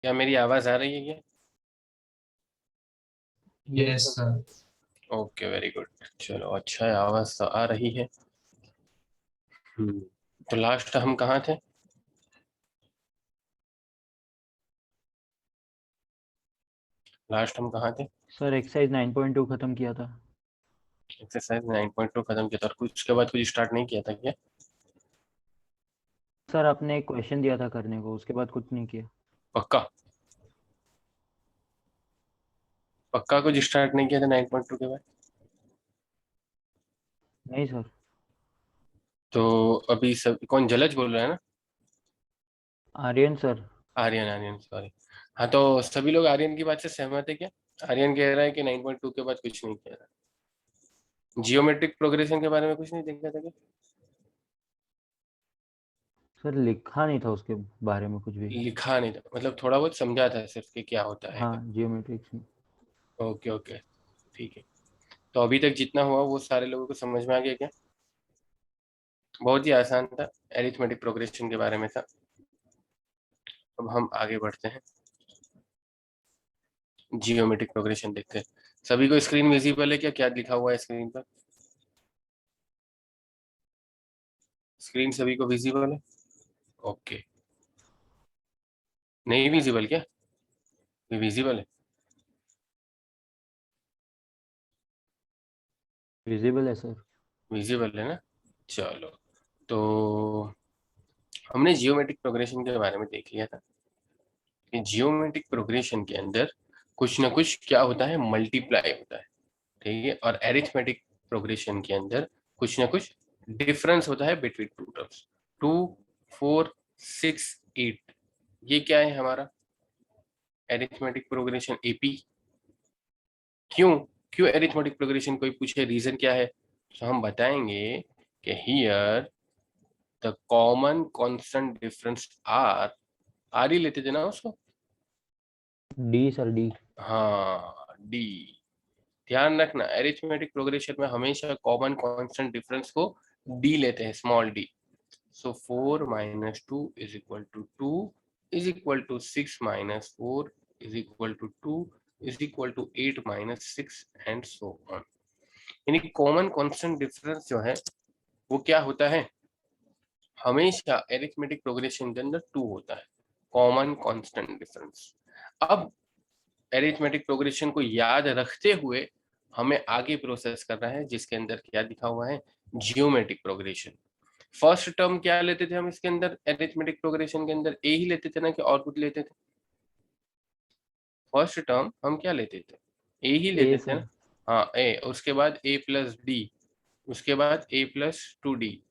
क्या मेरी आवाज आ रही है क्या? Yes sir. Okay, very good. चलो, अच्छा है, आवाज तो आ रही है। हम्म। तो लास्ट हम कहाँ थे? लास्ट हम कहाँ थे? सर एक्सरसाइज 9.2 खत्म किया था। एक्सरसाइज 9.2 खत्म किया था, और कुछ उसके बाद कुछ स्टार्ट नहीं किया था क्या? सर आपने एक क्वेश्चन दिया था करने को, उसके बाद कुछ नहीं किया। पक्का? पक्का कुछ स्टार्ट नहीं किया था 9.2 के बाद? नहीं सर। तो अभी सब कौन जलज बोल रहा है ना? आर्यन सर। आर्यन, आर्यन, सॉरी। हाँ, तो सभी लोग आर्यन की बात से सहमत है क्या? आर्यन कह रहा है कि 9.2 के बाद कुछ नहीं किया था। जियोमेट्रिक प्रोग्रेशन के बारे में कुछ नहीं देखा था क्या? सर लिखा नहीं था उसके बारे में कुछ भी। लिखा नहीं था मतलब थोड़ा बहुत समझा था सिर्फ कि क्या होता है हाँ क्या? जियोमेट्रिक्स में। ओके, ओके, ठीक है। तो अभी तक जितना हुआ वो सारे लोगों को समझ में आ गया क्या? बहुत ही आसान था। एरिथमेटिक प्रोग्रेशन के बारे में था। अब हम आगे बढ़ते हैं। जियोमेट्रिक प्रोग्रेशन देखते हैं। सभी को स्क्रीन विजिबल है क्या? क्या लिखा हुआ है स्क्रीन पर? स्क्रीन सभी को विजिबल है? ओके। नहीं विजिबल क्या? विजिबल है? विजिबल है सर। विजिबल है ना? चलो। तो हमने जियोमेट्रिक प्रोग्रेशन के बारे में देख लिया था कि जियोमेट्रिक प्रोग्रेशन के अंदर कुछ ना कुछ क्या होता है, मल्टीप्लाई होता है। ठीक है, और एरिथमेटिक प्रोग्रेशन के अंदर कुछ ना कुछ डिफरेंस होता है बिटवीन टू टर्म्स। 2, 4, 6, 8, ये क्या है हमारा एरिथमेटिक प्रोग्रेशन एपी। क्यों? क्यों एरिथमेटिक प्रोग्रेशन? कोई पूछे रीजन क्या है, तो हम बताएंगे कि here the common constant difference R. R ही लेते थे ना उसको? D sir D. हाँ, डी। ध्यान रखना, एरिथमेटिक प्रोग्रेशन में हमेशा कॉमन कांस्टेंट डिफरेंस को डी लेते हैं, small D. So 4 - 2 is equal to 2 is equal to 6 - 4 is equal to 2 is equal to 8 - 6 and so on. यानी कॉमन कांस्टेंट डिफरेंस जो है वो क्या होता है, हमेशा एरिथमेटिक प्रोग्रेशन के अंदर 2 होता है, कॉमन कांस्टेंट डिफरेंस। अब एरिथमेटिक प्रोग्रेशन को याद रखते हुए हमें आगे प्रोसेस करना है, जिसके अंदर क्या लिखा हुआ है, जियोमेट्रिक प्रोग्रेशन। फर्स्ट टर्म क्या लेते थे हम इसके अंदर, एरिथमेटिक प्रोग्रेशन के अंदर ए ही लेते थे ना, कि और कुछ लेते थे? फर्स्ट टर्म हम क्या लेते थे, ए ही ए लेते थे सर। ना। हाँ, ए, उसके बाद ए प्लस डी, उसके बाद A plus 2 D,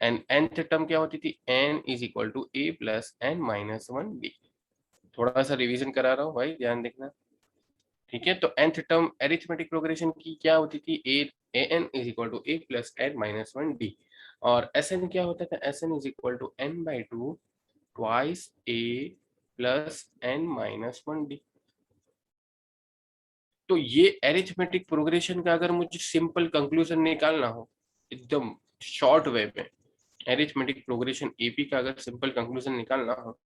and nth term क्या होती थी, n is equal to A plus N minus 1 D. थोड़ा सा रिवीजन करा रहा हूँ भाई, ध्यान देखना। ठीक है, तो nth टर्म एरिथमेटिक प्रोग्रेशन की क्या होती थी, A N is equal to A plus N minus 1 D. और एस एन क्या होता था, S N is equal to n/2 twice A plus N minus 1 D. तो ये एरिथमेटिक प्रोग्रेशन का अगर मुझे सिंपल कंक्लूजन निकालना हो, एकदम शॉर्ट वे में, एरिथमेटिक प्रोग्रेशन एपी का अगर सिंपल कंक्लूजन निकालना हो,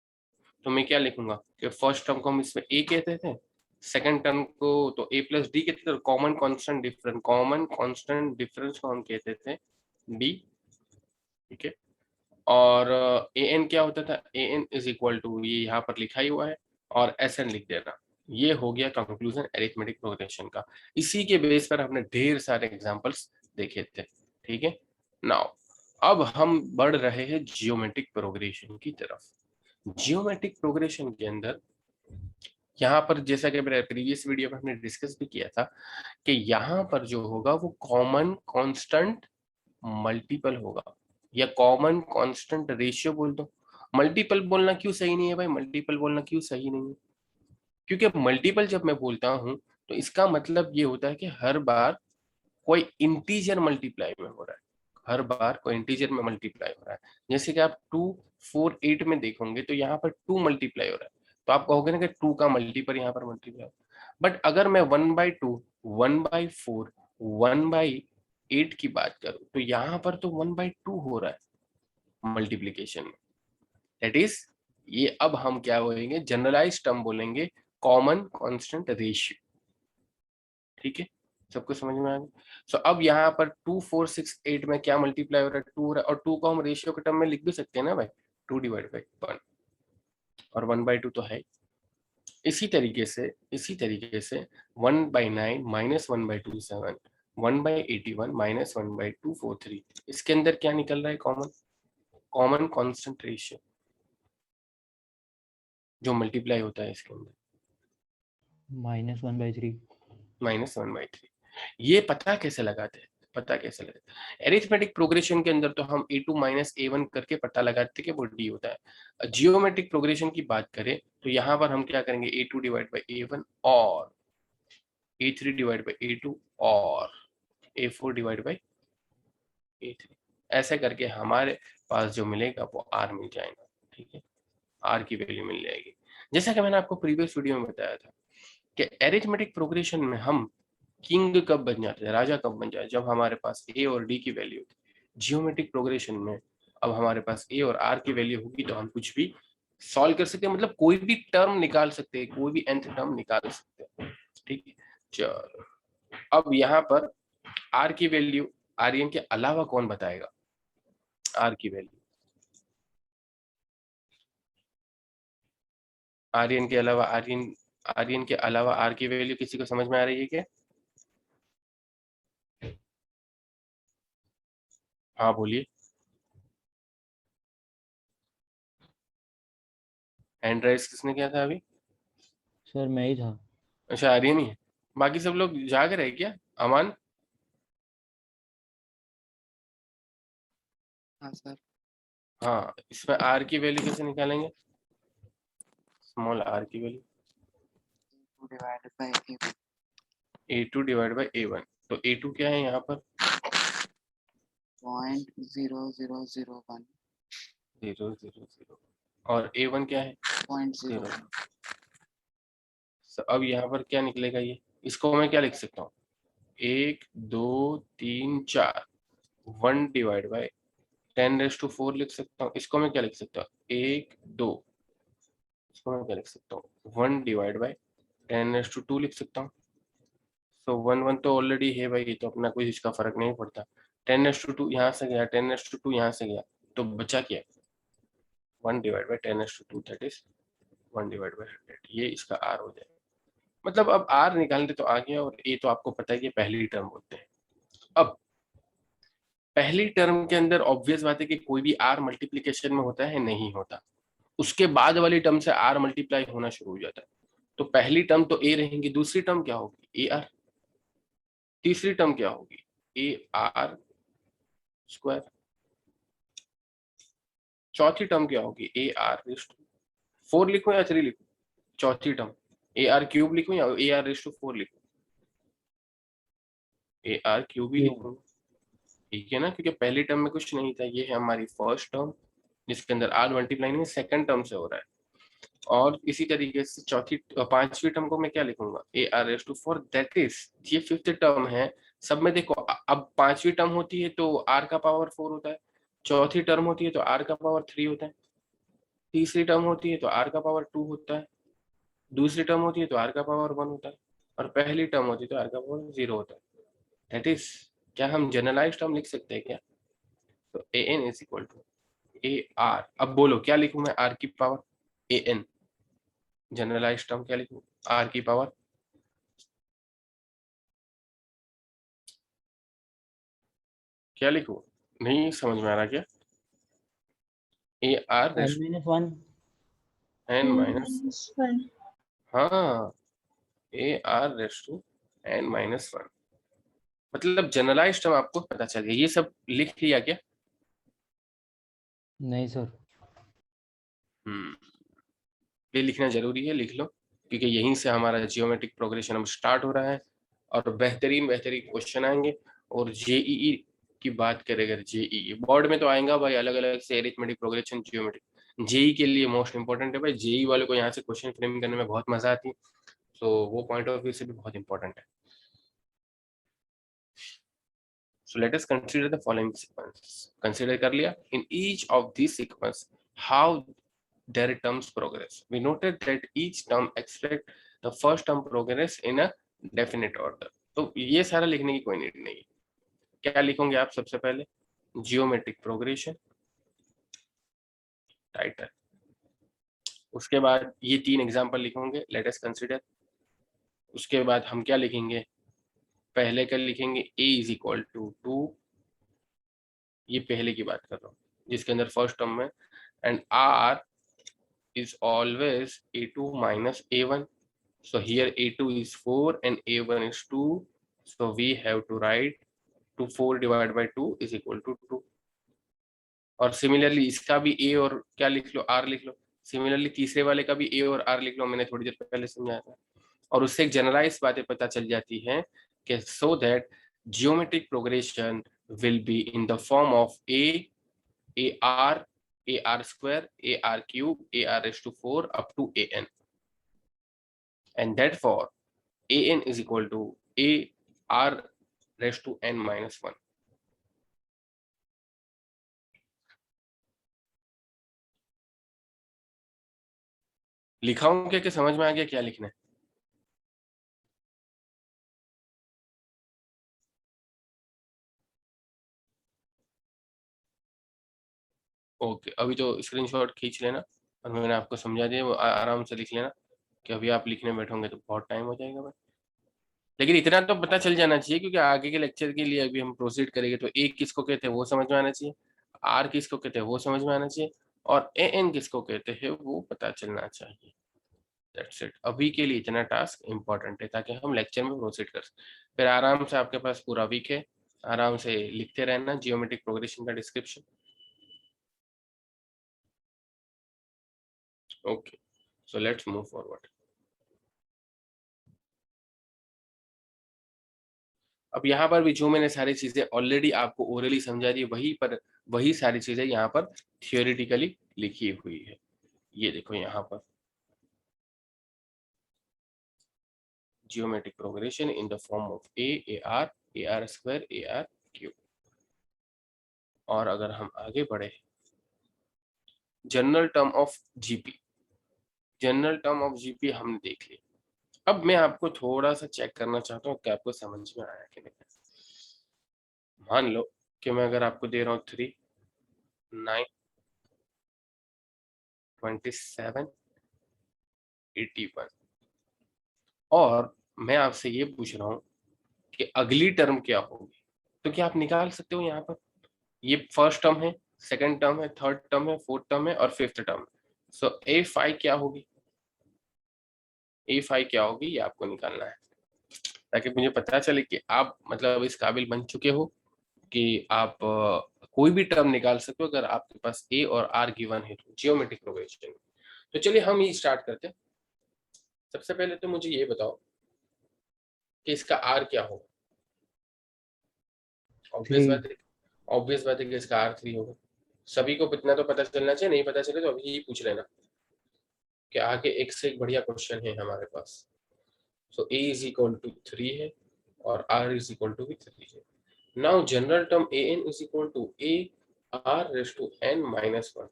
तो मैं क्या लिखूंगा कि फर्स्ट टर्म को हम इसमें ए कहते थे, सेकंड टर्म को तो ए प्लस डी कहते थे, कॉमन कांस्टेंट डिफरेंस को हम कहते थे डी। ठीक है, और ए एन क्या होता था, ए एन इज इक्वल टू, ये यहाँ पर लिखा ही हुआ है, और एस एन लिख देना। ये हो गया कंक्लूजन एरिथमेटिक प्रोग्रेशन का। इसी के बेस पर हमने ढेर सारे एग्जांपल्स देखे थे। ठीक है, नाउ अब हम बढ़ रहे हैं जियोमेट्रिक प्रोग्रेशन की तरफ। जियोमेट्रिक प्रोग्रेशन के अंदर यहाँ पर, जैसा कि मेरे प्रीवियस वीडियो में हमने डिस्कस भी किया था, कि यहाँ पर जो होगा वो कॉमन कांस्टेंट मल्टीपल होगा, या कॉमन कांस्टेंट रेशियो बोल दो। मल्टीपल बोलना क्यों सही नहीं है भाई, मल्टीपल बोलना क्यों सही नहीं है? क्योंकि मल्टीपल जब मैं बोलता हूं तो इसका मतलब ये होता है कि हर बार कोई इंटीजर मल्टीप्लाई में हो रहा है, हर बार कोई इंटीजर में मल्टीप्लाई हो रहा है। जैसे कि आप 2, 4, 8 में देखोगे तो यहाँ पर 2 मल्टीप्लाई हो रहा है, तो आप कहोगे ना कि 2 का मल्टीपल यहाँ पर मल्टीप्लाई। बट अगर मैं 1/2, 1/4, 1/8 की बात करूं, तो यहाँ पर तो 1/2 हो रहा है मल्टीप्लीकेशन में। दैट इज ये अब हम क्या बोलेंगे, जनरलाइज टर्म बोलेंगे, कॉमन कांस्टेंट रेशियो। ठीक है, सबको समझ में आ गया। सो अब यहाँ पर 2 4 6 8 में क्या मल्टीप्लाई हो रहा है, 2 हो रहा है, और 2 को हम रेशियो के टर्म में लिख भी सकते हैं ना भाई, 2 डिवाइड बाई 1 और 1/2 तो है। इसी तरीके से 1/9 माइनस 1/2 7, 1/81 माइनस 1/2 4 3, इसके अंदर क्या निकल रहा है, कॉमन कॉमन कांस्टेंट रेशियो जो मल्टीप्लाई होता है इसके अंदर, -1/3। -1/3। ये पता कैसे लगाते हैं, पता कैसे लगाते हैं, एरिथमेटिक प्रोग्रेशन के अंदर तो हम a2 माइनस a1 करके पता लगाते हैं कि वो d होता है। जियोमेट्रिक प्रोग्रेशन की बात करें तो यहाँ पर हम क्या करेंगे, a2 डिवाइड बाई a1 और a3 डिवाइड बाई a2 और a4 डिवाइड बाई a3, ऐसे करके हमारे पास जो मिलेगा वो r मिल जाएगा। ठीक है, r की वैल्यू मिल जाएगी। जैसा कि मैंने आपको प्रीवियस वीडियो में बताया था कि एरिथमेटिक प्रोग्रेशन में हम किंग कब बन जाते हैं, राजा कब बन जाए, जब हमारे पास a और d की वैल्यू होती है। जियोमेट्रिक प्रोग्रेशन में अब हमारे पास a और r की वैल्यू होगी तो हम कुछ भी सॉल्व कर सकते हैं, मतलब कोई भी टर्म निकाल सकते हैं, कोई भी nth टर्म निकाल सकते हैं। ठीक है, चलो अब यहाँ पर r की वैल्यू आर्यन के अलावा कौन बताएगा, r की वैल्यू आर्यन के अलावा, आर्यन के अलावा r की वैल्यू किसी को समझ में आ रही है क्या? हाँ बोलिए। हैंड राइज किसने किया था अभी? सर मैं ही था। अच्छा, आर्यन ही है, बाकी सब लोग जाग रहे क्या? अमान? हाँ सर। हाँ, इसमें r की वैल्यू कैसे निकालेंगे, स्मॉल r की value 2 divided by a2 divide by a1, तो a2 क्या है यहाँ पर, 0.0001 0 0 0, और a1 क्या है, 0। 0.01। अब यहाँ पर क्या निकलेगा, ये इसको मैं क्या लिख सकता हूँ, 1 2 3 4, 1 डिवाइड बाई 10⁻⁴ लिख सकता हूँ। इसको मैं क्या लिख सकता हूँ, 1 2, इसको मैं क्या लिख सकता हूँ, 1 डिवाइड बाई 10⁻² लिख सकता हूँ। तो 1 1 तो ऑलरेडी है भाई, तो अपना कोई इसका फर्क नहीं पड़ता। 10⁻² यहाँ से गया, 10⁻² यहाँ से गया, तो बचा क्या, 1 divide by 10⁻², that is 1 divide by 100, ये इसका r हो जाएगा। मतलब अब r निकालने तो आ गया, और a तो आपको पता है कि पहली टर्म होते हैं। अब पहली टर्म के अंदर ऑब्वियस बात है कि कोई भी r मल्टीप्लीकेशन में होता है, नहीं होता, उसके बाद वाली टर्म से r मल्टीप्लाई होना शुरू हो जाता है। तो पहली टर्म तो a रहेंगी, दूसरी टर्म क्या होगी, ar, तीसरी टर्म क्या होगी, ar स्क्वायर, चौथी टर्म क्या होगी, ar⁴ लिखूं या 3 लिखूं, चौथी टर्म ar³ लिखूं या ar⁴ लिखूं, ar³ ही लिखूं। ठीक है ना, क्योंकि पहली टर्म में कुछ नहीं था, ये है हमारी फर्स्ट टर्म जिसके अंदर r मल्टीप्लाई नहीं, सेकंड टर्म से हो रहा है। और इसी तरीके से चौथी पांचवी टर्म को मैं क्या लिखूंगा, ar⁴, दैट इज ये फिफ्थ टर्म है। सब में देखो, अब पांचवी टर्म होती है तो r का पावर 4 होता है, चौथी टर्म होती है तो r का पावर 3 होता है, तीसरी टर्म होती है तो r का पावर 2 होता है, दूसरी टर्म होती है तो r का पावर 1 होता है, और पहली टर्म होती है तो r का पावर 0 होता है। दैट इज, क्या हम जनरलाइज टर्म लिख सकते हैं क्या, तो an is equal to ar। अब बोलो क्या लिखूं मैं, r की पावर an, जनरलाइज टर्म क्या लिखूं, r की पावर, क्या लिखूं, नहीं समझ में आ रहा क्या, ar n-1। n माइनस, हाँ ar⁻n−1, मतलब जनरलाइज टर्म आपको पता चल गया। ये सब लिख लिया क्या? नहीं सर। ये लिखना जरूरी है, लिख लो, क्योंकि यहीं से हमारा जियोमेट्रिक प्रोग्रेशन अब स्टार्ट हो रहा है, और बेहतरीन बेहतरीन क्वेश्चन आएंगे। और जेईई की बात करें, अगर जेईई बोर्ड में तो आएगा भाई, अलग अलग से एरिथमेटिक प्रोग्रेशन जियोमेट्रिक, जेई के लिए मोस्ट इंपॉर्टेंट है भाई, जेई वाले को यहाँ से क्वेश्चन फ्रेम करने में बहुत मजा आती है, तो वो पॉइंट ऑफ व्यू से भी बहुत इंपॉर्टेंट है। So let us consider the following sequence. Consider कर लिया, in each of these sequence how their terms progress. We noted that each term expressed the first term progress in a definite order. तो ये सारा लिखने की कोई need नहीं है. क्या लिखोगे आप सबसे पहले? Geometric progression, title. उसके बाद ये 3 एग्जांपल लिखोगे, लेट अस कंसीडर. उसके बाद हम क्या लिखेंगे? पहले का लिखेंगे a इज इक्वल टू 2, ये पहले की बात कर रहा हूँ जिसके अंदर फर्स्ट टर्म में, and r is always a2 minus a1. So here a2 is 4 and a1 is 2. So we have to write 4 divided by 2 is equal to 2. और सिमिलरली इसका भी a और क्या लिख लो, r लिख लो. सिमिलरली तीसरे वाले का भी a और r लिख लो, मैंने थोड़ी देर पहले समझाया था. और उससे एक जनरलाइज बातें पता चल जाती हैं कि so that geometric progression will be in the form of ar square, ar cube, ar raised to 4 up to an, and therefore an is equal to ar raised to n minus 1. लिखा हूं क्या कि समझ में आ गया क्या लिखना है? ओके, अभी तो स्क्रीनशॉट खींच लेना और मैंने आपको समझा दिया, वो आराम से लिख लेना कि अभी आप लिखने बैठोगे तो बहुत टाइम हो जाएगा भाई. लेकिन इतना तो पता चल जाना चाहिए क्योंकि आगे के लेक्चर के लिए अभी हम प्रोसीड करेंगे तो ए किसको कहते हैं वो समझ में आना चाहिए, आर किसको कहते हैं वो समझ में आना चाहिए, और ए एन किसको कहते हैं वो पता चलना चाहिए. That's it. अभी के लिए इतना टास्क इंपॉर्टेंट है ताकि हम लेक्चर में प्रोसीड कर सकें. फिर आराम से आपके पास पूरा वीक है, आराम से लिखते रहना जियोमेट्रिक प्रोग्रेशन का description. Okay, so let's move forward. अब यहाँ पर भी जो मैंने सारी चीजें ऑलरेडी आपको ओरली समझा दी वही सारी चीजें यहाँ पर थियोरिटिकली लिखी हुई है. ये देखो यहाँ पर geometric progression in the form of ar square, ar cube. और अगर हम आगे बढ़े, general term of GP, general term of GP हमने देख लिया. अब मैं आपको थोड़ा सा चेक करना चाहता हूँ कि आपको समझ में आया कि नहीं. मान लो कि मैं अगर आपको दे रहा हूँ 3, 9, 27, 81 और मैं आपसे ये पूछ रहा हूँ कि अगली टर्म क्या होगी, तो क्या आप निकाल सकते हो? यहाँ पर ये फर्स्ट टर्म है, सेकंड टर्म है, थर्ड टर्म है, फोर्थ टर्म है और फिफ्थ टर्म. सो a5 क्या होगी? a5 क्या होगी ये आपको निकालना है ताकि मुझे पता चले कि आप मतलब इस काबिल बन चुके हो कि आप कोई भी टर्म निकाल सकते हो अगर आपके पास a और r गिवन है तो जियोमेट्रिक प्रोग्रेशन. तो चलिए हम ये स्टार्ट करते हैं. सबसे पहले तो मुझे ये बताओ कि इसका r क्या होगा. ऑब्वियस बात है कि इसका r3 होगा. सभी को इतना तो पता चलना चाहिए, नहीं पता चले तो अभी ही पूछ लेना कि आगे एक से एक बढ़िया क्वेश्चन है हमारे पास. सो a इज इक्वल टू 3 है और r इज इक्वल टू भी 3 है. Now general term an is equal to a r raise to n minus 1.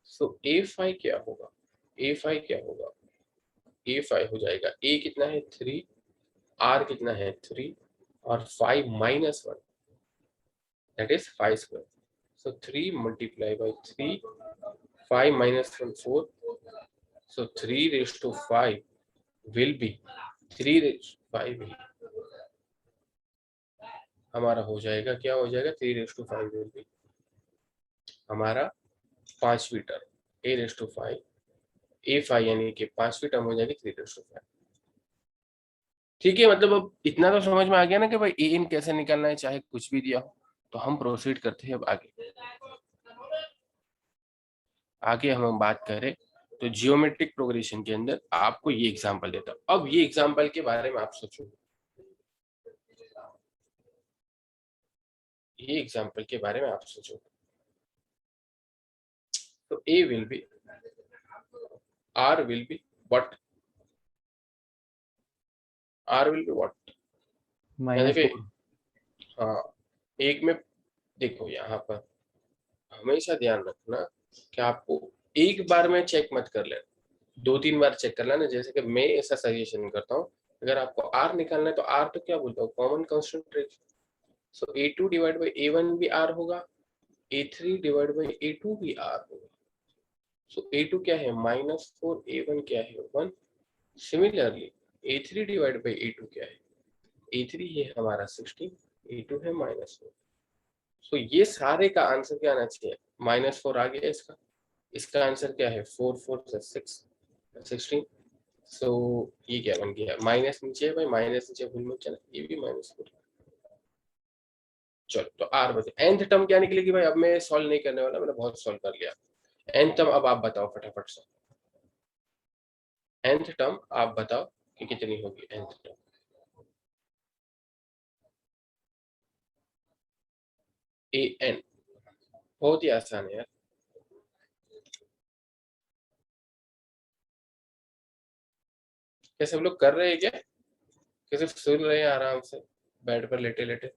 So a5 क्या होगा? a5 क्या होगा? a5 हो जाएगा a कितना है 3, r कितना है 3 और 5 minus 1 that is 5 square. So 3 multiply by 3, 5 minus 1 4. So 3 raised to 5 will be 3 raised to 5 हमारा हो जाएगा, क्या हो जाएगा? 3 raised to 5 will be हमारा पांचवी term a raised to 5, a5 यानी कि पांचवी टर्म हो जाएगी 3 raised to 5. ठीक है, मतलब अब इतना तो समझ में आ गया ना कि भाई ए इन कैसे निकालना है चाहे कुछ भी दिया हो. तो हम प्रोसीड करते हैं अब आगे हम बात करें तो जियोमेट्रिक प्रोग्रेशन के अंदर आपको ये एग्जांपल देता हूं. अब ये एग्जांपल के बारे में आप सोचो, ये एग्जांपल के बारे में आप सोचो. तो a will be, r will be what? r will be what? -4. हाँ, एक में देखो यहाँ पर हमेशा ध्यान रखना कि आपको एक बार में चेक मत कर लेना, 2-3 बार चेक कर लेना। जैसे कि मैं ऐसा सजेशन करता हूँ, अगर आपको आर निकालना है तो आर तो क्या बोलता हूँ, common constant ratio. So A2 divide by A1 भी आर होगा, A3 डिवाइड बाई A2 भी आर होगा। सो A2 क्या है -4, A1 क्या है 1। Similarly A3 divide by A2 क्या है, A3 है हमारा 16, A2 है -4। सो ये सारे का आंसर क्या आना चाहिए, -4 आ गया इसका। इसका आंसर क्या है 4 4 6 16। सो ये क्या बन गया, माइनस नीचे है भाई, माइनस नीचे भूल मत चला, ये भी -4। चलो तो आर बचे, nth टर्म क्या निकलेगी भाई, अब मैं सॉल्व नहीं करने वाला, मैंने बहुत सॉल्व कर लिया। nth टर्म अब आप बताओ फटाफट से, nth टर्म आप बताओ कि कितनी होगी nth टर्म। an, बहुत ही आसान है यार। क्या सब लोग कर रहे हैं क्या, कैसे सुन रहे हैं आराम से बेड पर लेटे लेटे।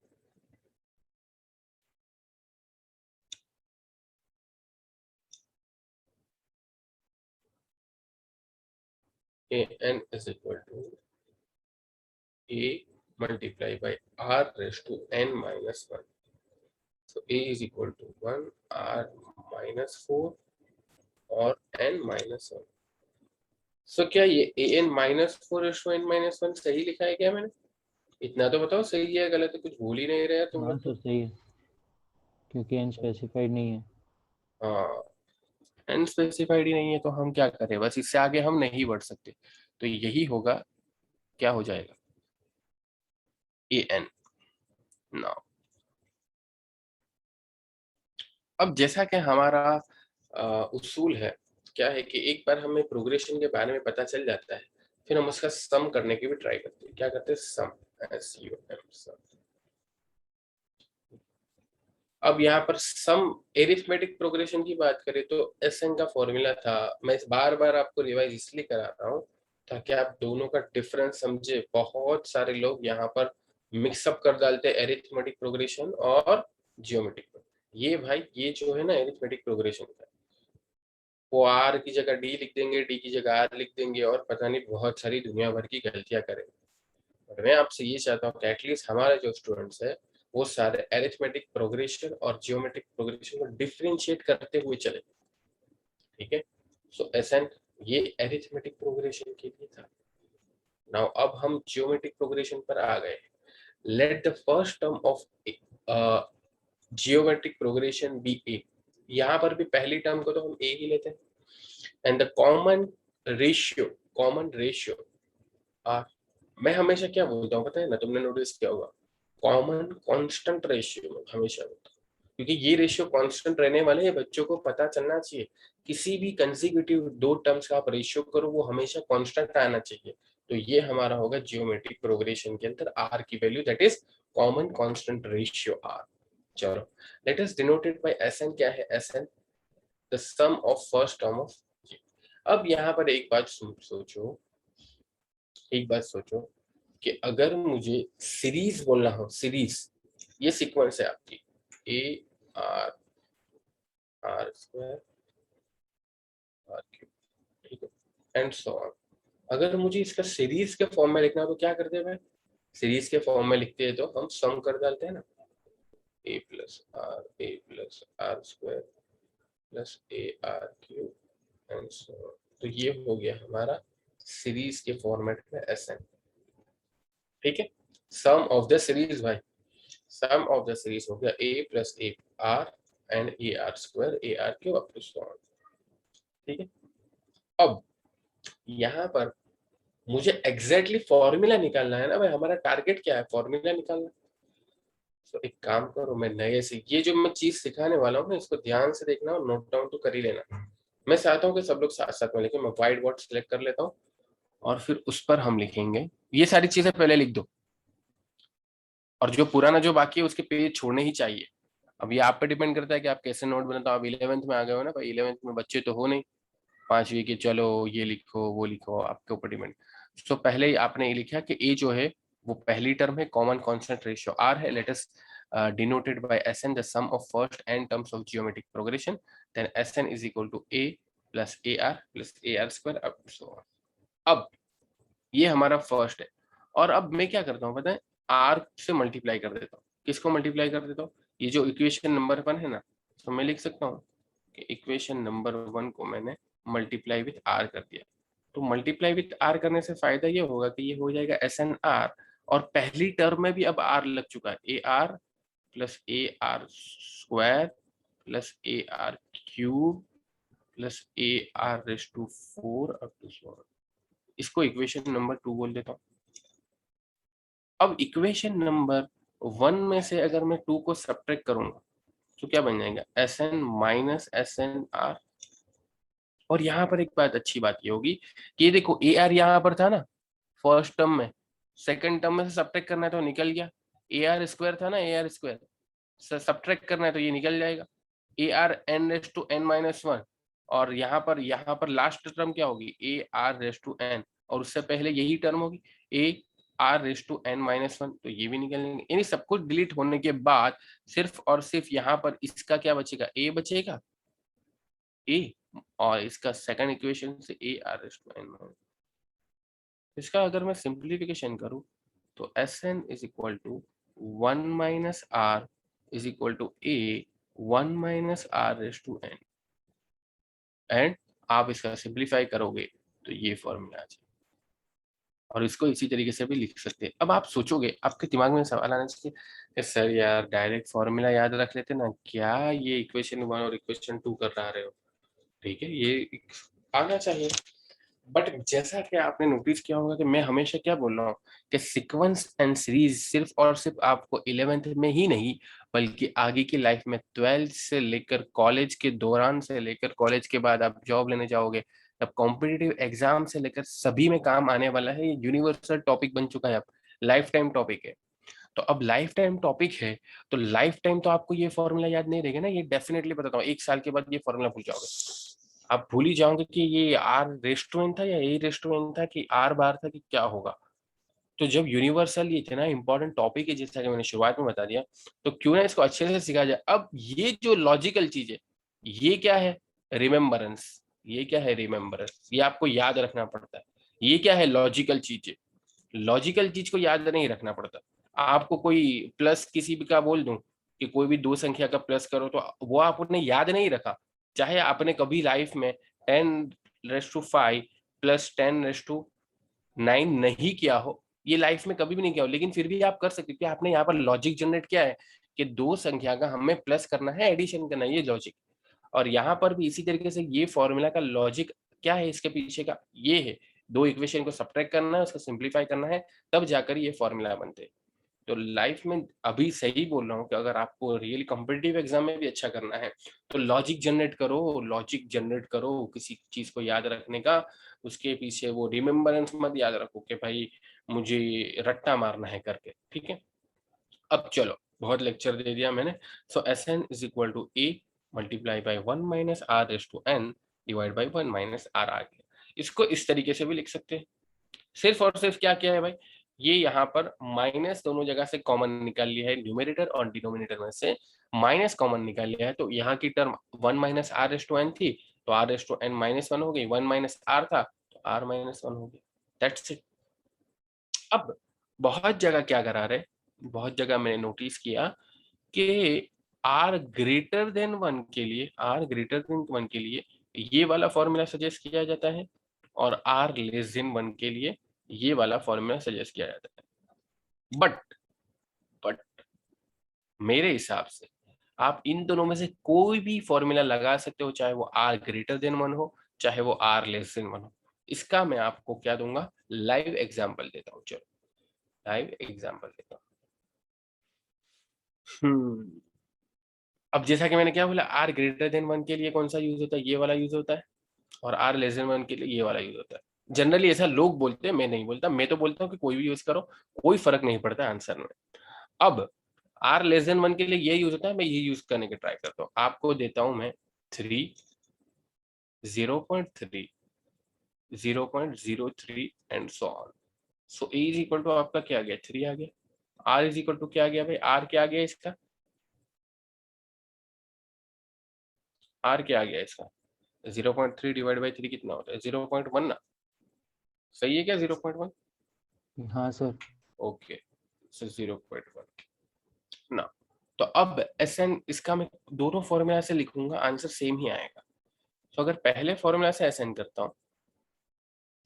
an is equal to a multiply by r raised to n minus 1. So a is equal to 1 r minus 4 और n minus 1। सो क्या ये an -4 n -1 सही लिखा है क्या मैंने, इतना तो बताओ सही है गलत है, कुछ भूल ही नहीं रहे तुम हाँ लोग सर तो। सही है, क्योंकि एन स्पेसिफाइड नहीं है। हाँ n स्पेसिफाइड ही नहीं है तो हम क्या करें, बस इससे आगे हम नहीं बढ़ सकते। तो यही होगा, क्या हो जाएगा an। नाउ अब जैसा कि हमारा उसूल है, क्या है कि एक बार हमें प्रोग्रेशन के बारे में पता चल जाता है, फिर हम उसका सम करने की भी ट्राई करते हैं। क्या करते हैं, सम, SUM सम। अब यहाँ पर सम एरिथमेटिक प्रोग्रेशन की बात करें तो SN का फॉर्मूला था, मैं बार बार आपको रिवाइज इसलिए करा रहा हूँ ताकि आप दोनों का डिफरेंस समझे। बहुत सारे लोग यहाँ पर मिक्सअप कर डालते हैं एरिथमेटिक प्रोग्रेशन और जियोमेट्रिक। ये भाई ये जो है ना एरिथमेटिक प्रोग्रेशन का, वो आर की जगह डी लिख देंगे, डी की जगह आर लिख देंगे और पता नहीं बहुत सारी दुनिया भर की गलतियां करेंगे। और मैं आपसे ये चाहता हूँ कि एटलीस्ट हमारे जो स्टूडेंट्स है वो सारे एरिथमेटिक प्रोग्रेशन और जियोमेट्रिक प्रोग्रेशन को डिफरेंशिएट करते हुए चले, ठीक है। सो एसएन ये एरिथमेटिक प्रोग्रेशन के लिए था। नाउ अब हम जियोमेट्रिक प्रोग्रेशन पर आ गए। Let the first term of geometric progression be A. यहाँ पर भी पहली टर्म को तो हम ए ही लेते हैं, and the common ratio r. मैं हमेशा क्या बोलता हूँ पता है ना, तुमने नोटिस किया होगा, कॉमन कांस्टेंट रेशियो में हमेशा बोलता हूँ, क्योंकि ये रेशियो कांस्टेंट रहने वाले हैं, बच्चों को पता चलना चाहिए। किसी भी कंसेक्यूटिव दो टर्म्स का आप रेशियो करो वो हमेशा कांस्टेंट आना चाहिए। तो ये हमारा होगा जियोमेट्रिक प्रोग्रेशन के अंदर आर की value, that is common constant ratio R. चलो let us denoted by SN. क्या है SN, the sum of first term of. अब यहाँ पर एक बात सोचो, एक बात सोचो कि अगर मुझे सीरीज बोलना हो, सीरीज ये सीक्वेंस है आपकी a r r square r cube, ठीक है, एंड सो ऑन। अगर मुझे इसका सीरीज के फॉर्म में लिखना हो तो क्या करते हैं भाई, सीरीज के फॉर्म में लिखते हैं तो हम सम कर डालते हैं ना, A plus R square plus A R cube and so on. तो ये हो गया हमारा सीरीज के फॉर्मेट में एसएन, ठीक है। सम ऑफ द सीरीज भाई, सम ऑफ द सीरीज हो गया a plus A r and a r square A R cube up to so on, ठीक है। अब यहाँ पर मुझे एग्जैक्टली फॉर्मूला निकालना है ना भाई, हमारा टारगेट क्या है, फॉर्मूला निकालना। तो एक काम करो, मैं नए से ये जो मैं चीज सिखाने वाला हूँ ना इसको ध्यान से देखना और नोट डाउन तो कर ही लेना। मैं चाहता हूँ कि सब लोग साथ साथ में लिखें। मैं व्हाइट बोर्ड सिलेक्ट कर लेता हूँ और फिर उस पर हम लिखेंगे, ये सारी चीजें पहले लिख दो और जो पुराना जो बाकी है उसके पेज छोड़ने ही चाहिए। अब ये आप पे डिपेंड करता है कि आप कैसे नोट बनाते हो। आप 11th में आ गए हो ना भाई, 11th में बच्चे तो हो नहीं 5वीं के, चलो ये लिखो वो लिखो, आपके ऊपर डिपेंड। तो पहले ही आपने ये लिखा कि ए जो है वो पहली टर्म है, कॉमन कांस्टेंट रेशियो आर है, let us denoted by Sn the sum of first n terms of geometric progression, then Sn is equal to a plus A r square up to so on. अब ये हमारा first है, और अब मैं क्या करता हूँ पता है, आर से मल्टीप्लाई कर देता हूँ। किसको मल्टीप्लाई कर देता हूँ? ये जो इक्वेशन नंबर 1 है ना, तो मैं लिख सकता हूँ कि इक्वेशन नंबर 1 को मैंने मल्टीप्लाई विथ आर कर दिया। तो मल्टीप्लाई विथ आर करने से फायदा ये होगा कि ये हो जाएगा एस एन आर, और पहली टर्म में भी अब आर लग चुका है, a r plus A r square plus A R cube plus A r raise to 4 up to 4। इसको इक्वेशन नंबर 2 बोल देता हूँ। अब इक्वेशन नंबर 1 में से अगर मैं 2 को सब्ट्रैक्ट करूंगा तो क्या बन जाएगा, S n minus S n r. और यहाँ पर एक बात अच्छी बात ये होगी कि ये देखो ए आर यहाँ पर था ना फर्स्ट टर्म में, सेकंड टर्म में से सब्ट्रैक्ट करना है तो निकल गया। ए आर स्क्वायर था ना, ए आर स्क्वायर सब्ट्रैक्ट करना है तो ये निकल जाएगा, a r n raise to n minus 1। और यहाँ पर लास्ट टर्म क्या होगी, a r raise to N, और उससे पहले यही टर्म होगी a r raise to n minus 1, तो ये भी निकल जाएंगे। यानी सब कुछ डिलीट होने के बाद सिर्फ और सिर्फ यहाँ पर इसका क्या बचेगा, ए बचेगा, ए, और इसका सेकंड इक्वेशन से a r raise to n minus. इसका अगर मैं सिंप्लीफिकेशन करूं तो S N is equal to 1 minus r is equal to a 1 minus are raise to n, and आप इसका सिंप्लीफाई करोगे तो ये फॉर्मूला आ जाए। और इसको इसी तरीके से भी लिख सकते हैं। अब आप सोचोगे, आपके दिमाग में सवाल आना चाहिए कि सर यार डायरेक्ट फॉर्मूला याद रख लेते ना, क्या ये इक्वेशन 1 और इक्वेशन 2 कर रहे हो? ठीक है, ये आना चाहिए। बट जैसा कि आपने नोटिस किया होगा कि मैं हमेशा क्या बोल रहा हूँ कि सीक्वेंस एंड सीरीज सिर्फ और सिर्फ आपको 11th में ही नहीं, बल्कि आगे की लाइफ में 12th से लेकर कॉलेज के दौरान से लेकर कॉलेज के बाद आप जॉब लेने जाओगे, तब कॉम्पिटिटिव एग्जाम से लेकर सभी में काम आने वाला है। ये यूनिवर्सल टॉपिक बन चुका है, अब लाइफ टाइम टॉपिक है। तो अब लाइफ टाइम टॉपिक है तो लाइफ टाइम तो आपको ये फॉर्मूला याद नहीं रहेगा ना, ये डेफिनेटली बताता हूँ, 1 साल के बाद ये फॉर्मूला भूल जाओगे। आप भूल ही जाओगे कि ये आर रेस्टोरेंट था या ए रेस्टोरेंट था कि आर बार था कि क्या होगा। तो जब यूनिवर्सल ये थे ना इंपॉर्टेंट टॉपिक है, जैसा कि मैंने शुरुआत में बता दिया, तो क्यों ना इसको अच्छे से सिखा जाए। अब ये जो लॉजिकल चीज है, ये क्या है, रिमेम्बरेंस। ये क्या है, रिमेम्बरेंस, ये आपको याद रखना पड़ता है। ये क्या है, लॉजिकल चीज है। लॉजिकल चीज को याद नहीं रखना पड़ता। आपको कोई प्लस किसी भी का बोल दूं कि कोई भी दो संख्या का प्लस करो, तो वो आपने याद नहीं रखा, चाहे आपने कभी लाइफ में 10⁵ प्लस 10⁹ नहीं किया हो, ये लाइफ में कभी भी नहीं किया हो, लेकिन फिर भी आप कर सकते, क्योंकि आपने यहाँ पर लॉजिक जनरेट किया है कि दो संख्या का हमें प्लस करना है, एडिशन करना है, ये लॉजिक। और यहाँ पर भी इसी तरीके से ये फॉर्मूला का लॉजिक क्या है, इसके पीछे का ये है, दो इक्वेशन को सब्ट्रैक्ट करना है, उसको सिंप्लीफाई करना है, तब जाकर ये फॉर्मूला बनते हैं। तो लाइफ में अभी सही बोल रहा हूँ कि अगर आपको रियली कॉम्पिटिटिव एग्जाम में भी अच्छा करना है तो लॉजिक जनरेट करो, लॉजिक जनरेट करो किसी चीज को याद रखने का। उसके पीछे वो रिमेम्बरेंस मत याद रखो कि भाई मुझे रट्टा मारना है करके, ठीक है। अब चलो, बहुत लेक्चर दे दिया मैंने। So S N is equal to A multiply by 1 minus are raise to N divide by 1 minus R आ गया। इसको इस तरीके से भी लिख सकते हैं। सिर्फ और सिर्फ क्या किया है भाई, ये यहाँ पर माइनस दोनों जगह से कॉमन निकाल लिया है, न्यूमेरेटर और डिनोमिनेटर में से माइनस कॉमन निकाल लिया है। तो यहाँ की term 1 minus are raise to n थी, तो r raise to n minus 1 हो गई, 1 माइनस आर था तो आर माइनस 1 हो गया, दैट्स इट। अब बहुत जगह क्या करा रहे, बहुत जगह मैंने नोटिस किया कि आर ग्रेटर देन 1 के लिए, आर ग्रेटर देन 1 के लिए ये वाला फॉर्मूला सजेस्ट किया जाता है, और आर लेस देन 1 के लिए ये वाला फॉर्मूला सजेस्ट किया जाता है। बट मेरे हिसाब से आप इन दोनों में से कोई भी फॉर्मूला लगा सकते हो, चाहे वो आर ग्रेटर देन 1 हो, चाहे वो आर लेस देन 1 हो। इसका मैं आपको क्या दूंगा, लाइव एग्जाम्पल देता हूँ। चलो लाइव एग्जाम्पल देता हूँ। अब जैसा कि मैंने क्या बोला, आर ग्रेटर देन 1 के लिए कौन सा यूज होता है, ये वाला यूज होता है, और आर लेस देन 1 के लिए ये वाला यूज होता है। जनरली ऐसा लोग बोलते हैं, मैं नहीं बोलता, मैं तो बोलता हूँ कि कोई भी यूज करो, कोई फर्क नहीं पड़ता आंसर में। अब आर लेस देन 1 के लिए ये यूज होता है, मैं ये यूज करने की ट्राई करता हूँ। आपको देता हूं मैं 3, 0.3, 0.03 and so on. So A is equal to आपका क्या आ गया, 3 आ गया। आर इज इक्वल टू क्या आ गया भाई, आर क्या आ गया इसका, आर क्या आ गया इसका, 0.3 डिवाइड बाई 3 कितना होता है? 0.1 ना, सही है क्या? 0.1, हाँ सर। ओके, सो 0.1 ना। तो अब Sn इसका मैं दोनों फॉर्मूला से लिखूंगा, आंसर सेम ही आएगा। तो अगर पहले फॉर्मूला से Sn करता हूँ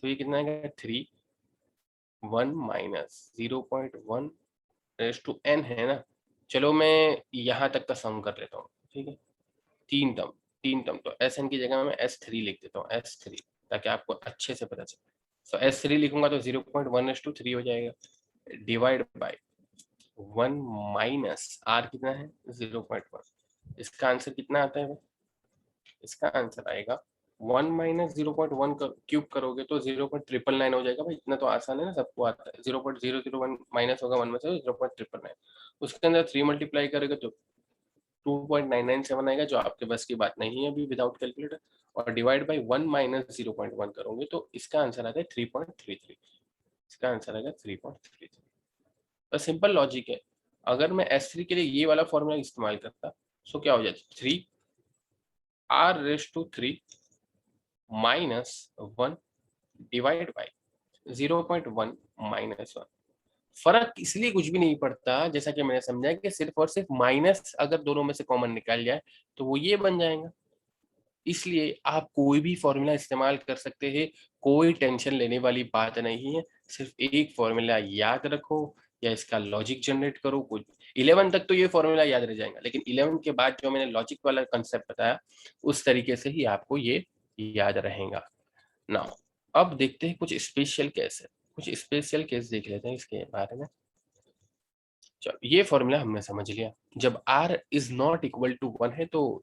तो ये कितना आएगा? 3 1 माइनस 0.1 रेज टू n है ना। चलो मैं यहाँ तक का सम कर लेता हूँ, ठीक है। तीन टर्म तो Sn की जगह मैं S3 लिख देता हूँ, S3, ताकि आपको अच्छे से पता चले। तो S3 लिखूंगा तो 0.1:3 हो जाएगा, डिवाइड बाय 1 माइनस r कितना है? 0.1। इसका आंसर कितना आता है? इसका आंसर आएगा 1 माइनस 0.1 क्यूब करोगे तो 0.999 हो जाएगा। भाई इतना तो आसान है ना, सबको आता है। 0.001 माइनस होगा 1 में से 0.999, उसके अंदर 3 मल्टीप्लाई करोगे तो 2.997 आएगा, जो आपके बस की बात नहीं है अभी विदाउट कैलकुलेटर। और डिवाइड बाय 1 माइनस 0.1 करोगे तो इसका आंसर आता है 3.33। इसका आंसर आएगा 3.33। तो सिंपल लॉजिक है। अगर मैं S3 के लिए ये वाला फॉर्मूला इस्तेमाल करता तो क्या हो जाता? 3 r⁻³ minus 1 divide by 0.1 minus 1। फर्क इसलिए कुछ भी नहीं पड़ता, जैसा कि मैंने समझा कि सिर्फ और सिर्फ माइनस अगर दोनों में से कॉमन निकाल जाए तो वो ये बन जाएगा। इसलिए आप कोई भी फॉर्मूला इस्तेमाल कर सकते हैं, कोई टेंशन लेने वाली बात नहीं है। सिर्फ एक फॉर्मूला याद रखो या इसका लॉजिक जनरेट करो। कुछ 11 तक तो ये फॉर्मूला याद रह जाएगा, लेकिन 11 के बाद जो मैंने लॉजिक वाला कंसेप्ट बताया उस तरीके से ही आपको ये याद रहेगा। नाउ अब देखते हैं कुछ स्पेशल केस है, कुछ स्पेशल केस देख लेते हैं इसके बारे में। चलो ये फॉर्मूला हमने समझ लिया। जब r is not equal to 1 है तो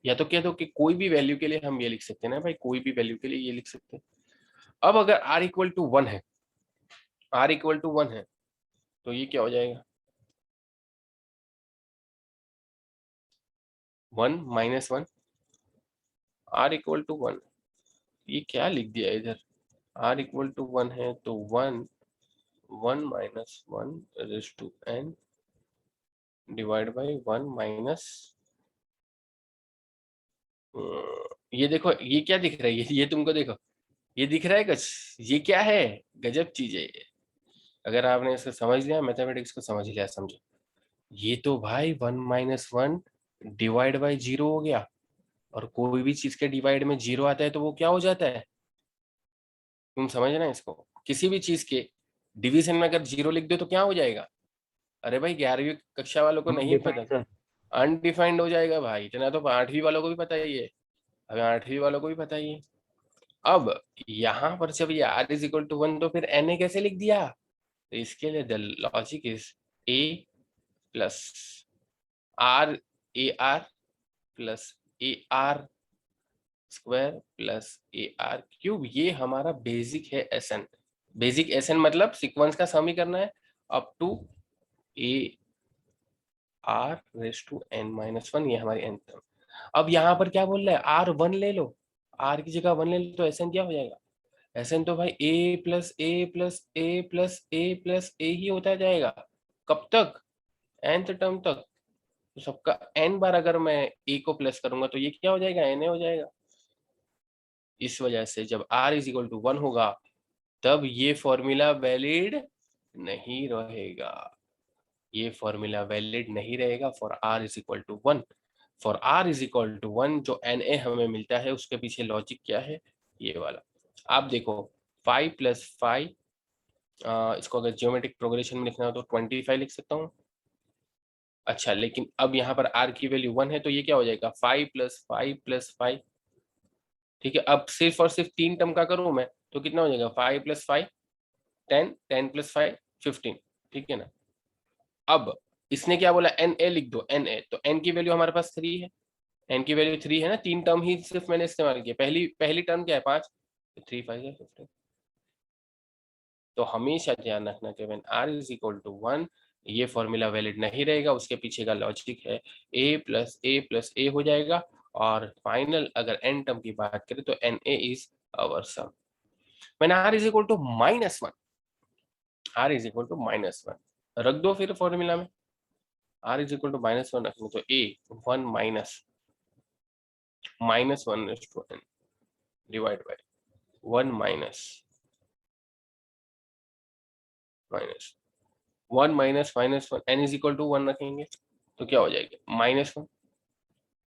या तो कह दो कि कोई भी वैल्यू के लिए हम ये लिख सकते हैं ना भाई, कोई भी वैल्यू के लिए ये लिख सकते हैं। अब अगर r इक्वल टू 1 है, r इक्वल टू 1 है तो ये क्या हो जाएगा? 1 माइनस 1, r इक्वल टू 1। ये क्या लिख दिया इधर? r इक्वल टू 1 है तो 1 minus 1 raise to n divide by 1 minus, ये देखो ये क्या दिख रहा है? ये तुमको देखो, ये दिख रहा है कुछ? ये क्या है? गजब चीज है ये। अगर आपने इसको समझ लिया, मैथमेटिक्स को समझ लिया, समझो। ये तो भाई 1 माइनस 1 डिवाइड बाई 0 हो गया। और कोई भी चीज के डिवाइड में 0 आता है तो वो क्या हो जाता है? तुम समझना इसको। किसी भी चीज के डिवीजन में अगर 0 लिख दो तो क्या हो जाएगा? अरे भाई 11वीं कक्षा वालों को नहीं पता, डिफाइंड सर। अनडिफाइंड हो जाएगा भाई। इतना तो 8वीं वालों को भी पता ही है, अगर 8वीं वालों को भी पता ही है। अब यहाँ पर जब ये r इज इक्वल टू 1 तो फिर na कैसे लिख दिया? तो इसके लिए the logic is a plus r a r plus A r square plus A R cube. ये हमारा बेसिक है एसएन। बेसिक एसएन मतलब सीक्वेंस का सम ही करना है up to a r raise to n minus 1, ये हमारी एन टर्म। अब यहाँ पर क्या बोल रहा है? आर 1 ले लो, आर की जगह 1 ले लो तो एसएन क्या हो जाएगा? एसएन तो भाई ए प्लस ए प्लस ए प्लस ए प्लस ए ही होता जाएगा। कब तक? nth टर्म तक। तो सबका n बार अगर मैं a को प्लस करूंगा तो ये क्या हो जाएगा? na हो जाएगा। इस वजह से जब r इज इक्वल टू 1 होगा तब ये फॉर्मूला वैलिड नहीं रहेगा। ये फॉर्मूला वैलिड नहीं रहेगा for r is equal to 1। For r is equal to 1 जो na हमें मिलता है उसके पीछे लॉजिक क्या है? ये वाला। आप देखो 5 प्लस 5, इसको अगर ज्योमेट्रिक प्रोग्रेशन में लिखना हो तो 25 लिख सकता हूँ। अच्छा, लेकिन अब यहाँ पर r की वैल्यू 1 है तो ये क्या हो जाएगा? 5 प्लस 5 प्लस 5। ठीक है, अब सिर्फ और सिर्फ 3 टर्म का करूँ मैं तो कितना हो जाएगा? 5 प्लस 5 10, 10 प्लस 5 15। ठीक है ना। अब इसने क्या बोला? na लिख दो, na। तो n की वैल्यू हमारे पास 3 है, n की वैल्यू 3 है ना। 3 टर्म ही सिर्फ मैंने इस्तेमाल किया। पहली टर्म क्या है? 5, 3 5 है 15। तो हमेशा ध्यान रखना कि when r is equal to 1 ये फॉर्मूला वैलिड नहीं रहेगा। उसके पीछे का लॉजिक है a प्लस a हो जाएगा। और फाइनल अगर n टर्म की बात करें तो na is our sum. When r is equal to -1, r is equal to -1 रख दो फिर फॉर्मूला में। r इज इक्वल टू -1 रखने तो a 1 minus -1 n divide by 1 minus 1 minus -1 n is equal to 1 रखेंगे तो क्या हो जाएगा -1।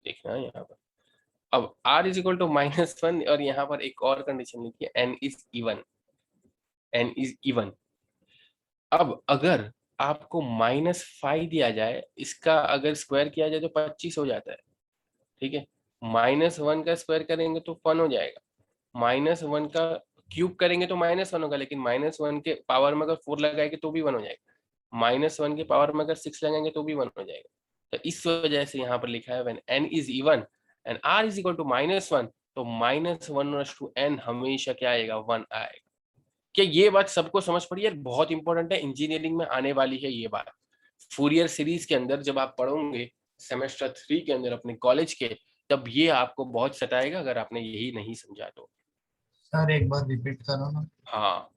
देखना है यहाँ पर, अब r इज इक्वल टू -1 और यहाँ पर एक और कंडीशन लिखिए n इज इवन। अब अगर आपको -5 दिया जाए, इसका अगर स्क्वायर किया जाए तो 25 हो जाता है, ठीक है। -1 का स्क्वायर करेंगे तो 1 हो जाएगा, -1 का क्यूब करेंगे तो -1 होगा, लेकिन -1 के पावर में अगर 4 लगाएंगे तो भी 1 हो जाएगा, -1 के पावर में अगर 6 लगाएंगे तो भी 1 हो जाएगा। तो इस वजह से यहाँ पर लिखा है when n is even and r is equal to -1, तो -1/n हमेशा क्या आएगा, 1 आएगा। क्या ये बात सबको समझ पड़ी है? बहुत इंपॉर्टेंट है, इंजीनियरिंग में आने वाली है ये बात। फूरियर सीरीज के अंदर जब आप पढ़ोगे सेमेस्टर 3 के अंदर अपने कॉलेज के, तब ये आपको बहुत सताएगा अगर आपने यही नहीं समझा तो। सर एक बार रिपीट करो ना। हाँ,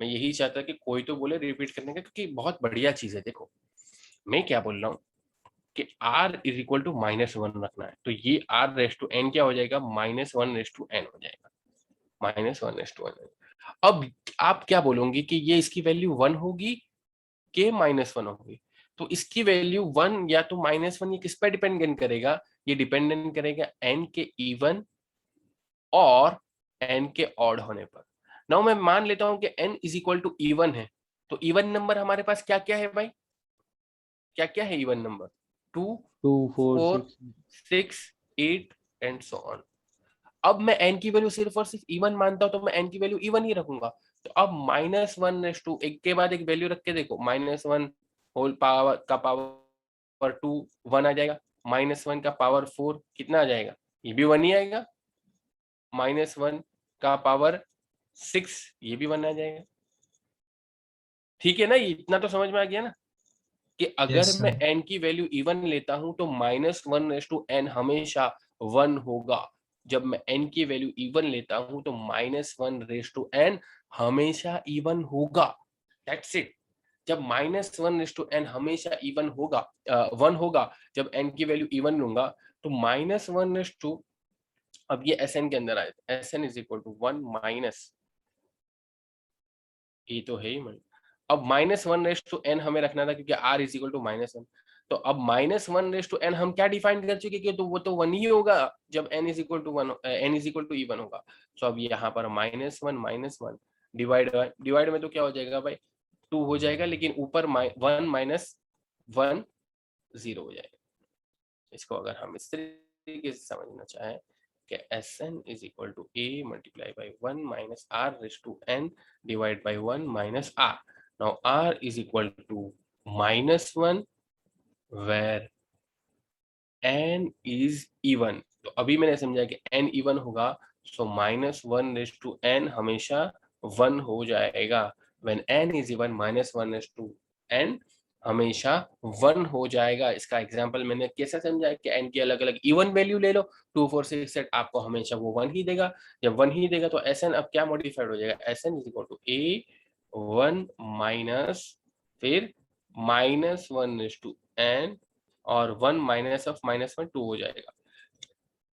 मैं यही चाहता कि कोई तो बोले रिपीट करने का, क्योंकि बहुत बढ़िया चीज है। देखो मैं क्या बोल रहा हूँ कि r इज इक्वल टू -1 रखना है, तो ये r⁻n क्या हो जाएगा, -1/n हो जाएगा, -1/n। अब आप क्या बोलोगे कि ये इसकी वैल्यू 1 होगी कि -1 होगी? तो इसकी वैल्यू 1 या तो -1, ये किस पर डिपेंडेंट करेगा, ये डिपेंडेंट करेगा n के इवन और n के ऑड होने पर। नाउ मैं मान लेता हूं कि n is equal to even है, तो इवन नंबर हमारे पास क्या क्या है भाई, क्या क्या है even number, 2 2 4 4 6 6 8 and so on. अब मैं n की वैल्यू सिर्फ और सिर्फ इवन मानता हूं, तो मैं n की वैल्यू इवन ही रखूंगा। तो अब -1/2 एक के बाद एक वैल्यू रख के देखो, -1 होल पावर का पावर 2 1 आ जाएगा, -1 का पावर 4 कितना आ जाएगा, ये भी 1 ही आएगा, -1 का पावर 6 ये भी 1 आ जाएगा। ठीक है ना, ये इतना तो समझ में आ गया ना कि अगर Yes, मैं sir. n की वैल्यू इवन लेता हूं तो -1/n हमेशा 1 होगा। जब मैं n की वैल्यू इवन लेता हूं तो -1/n हमेशा इवन होगा। That's it. जब -1/n हमेशा इवन होगा, 1 होगा, जब n की वैल्यू इवन लूंगा तो -1/, अब ये Sn के अंदर आए, Sn is equal to 1 minus, ये तो है ही मन। अब -1/n हमें रखना था क्योंकि r इज इक्वल टू -1, तो अब -1/n हम क्या डिफाइन कर चुके कि तो वो तो 1 ही होगा जब n is equal to 1, n is equal to even होगा। तो अब यहाँ पर -1 डिवाइड में तो क्या हो जाएगा भाई, 2 हो जाएगा, लेकिन ऊपर 1 माइनस 1 0 हो जाएगा। इसको अगर हम इस तरीके से समझना चाहें कि Sn is equal to a multiply by 1 minus r⁻n divide by 1 minus r। Now r is equal to -1 where n is even. तो अभी मैंने समझा कि n इवन होगा, सो -1/n हमेशा 1 हो जाएगा। When n is even -1/n हमेशा 1 हो जाएगा। इसका एग्जांपल मैंने कैसे समझा कि n की अलग अलग इवन वैल्यू ले लो, 2 4 6 सेट आपको हमेशा वो 1 ही देगा। जब 1 ही देगा तो Sn अब क्या मॉडिफाइड हो जाएगा, Sn is equal to a 1 minus फिर -1/n और 1 माइनस ऑफ -1 2 हो जाएगा,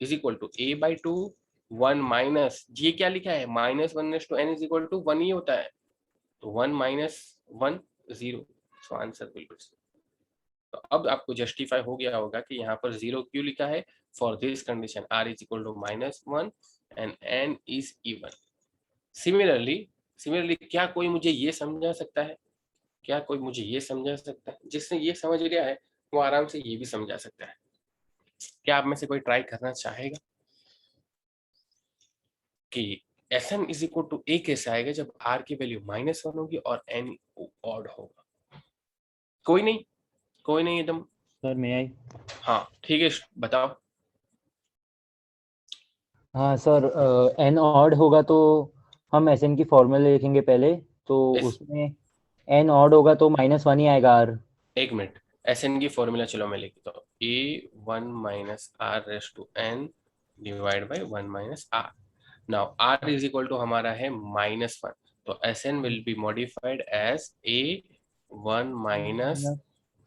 is equal to a/2 1 minus, ये क्या लिखा है -1/n इज इक्वल टू 1 ही होता है, तो 1 माइनस 1 0। सो आंसर बिल्कुल सही। तो अब आपको जस्टिफाई हो गया होगा कि यहाँ पर 0 क्यों लिखा है। For this condition r is equal to -1 and n is even. Similarly क्या कोई मुझे ये समझा सकता है, क्या कोई मुझे ये समझा सकता है, जिसने ये समझ लिया है वो आराम से ये भी समझा सकता है। क्या आप में से कोई ट्राई करना चाहेगा कि Sn is equal to a कैसे आएगा जब r की वैल्यू -1 होगी और n ऑड होगा। कोई नहीं एकदम। सर मैं आई। हाँ ठीक है, बताओ। हाँ सर, एन ऑड होगा तो हम एस एन की फॉर्मूला लिखेंगे पहले, तो Yes. उसमें एन ऑड होगा तो -1 ही आएगा आर। एक मिनट, Sn की फॉर्मूला चलो मैं लिखता हूँ, a1 minus r⁻n divide by 1 minus r। Now r is equal to हमारा है -1, तो Sn will be modified as a1 minus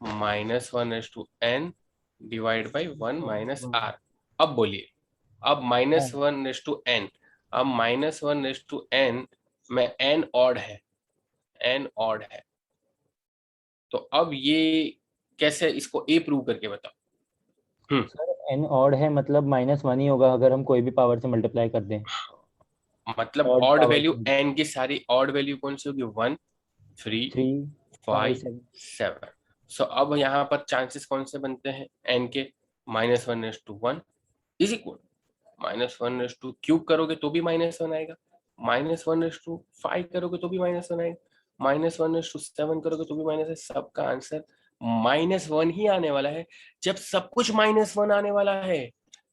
-1/n divide by 1 minus r। अब बोलिए, अब -1/n अब -1/n में n ऑड है, n ऑड है, तो अब ये कैसे इसको a प्रूव करके बताओ। सर एन ऑड है मतलब -1 ही होगा अगर हम कोई भी पावर से मल्टीप्लाई कर दें। मतलब ऑड ऑड पावर वैल्यू से n की सारी ऑड वैल्यू कौन सी होगी, 1 3 3 5 5 7। 7। सो अब यहाँ पर चांसेस कौन से बनते हैं n के, -1/1 इज इक्वल -1/2 क्यूब करोगे तो भी -1 आएगा, -1/5 करोगे तो भी -1 आएगा, -1/7 करोगे तो भी -1। सबका आंसर -1 ही आने वाला है। जब सब कुछ -1 आने वाला है,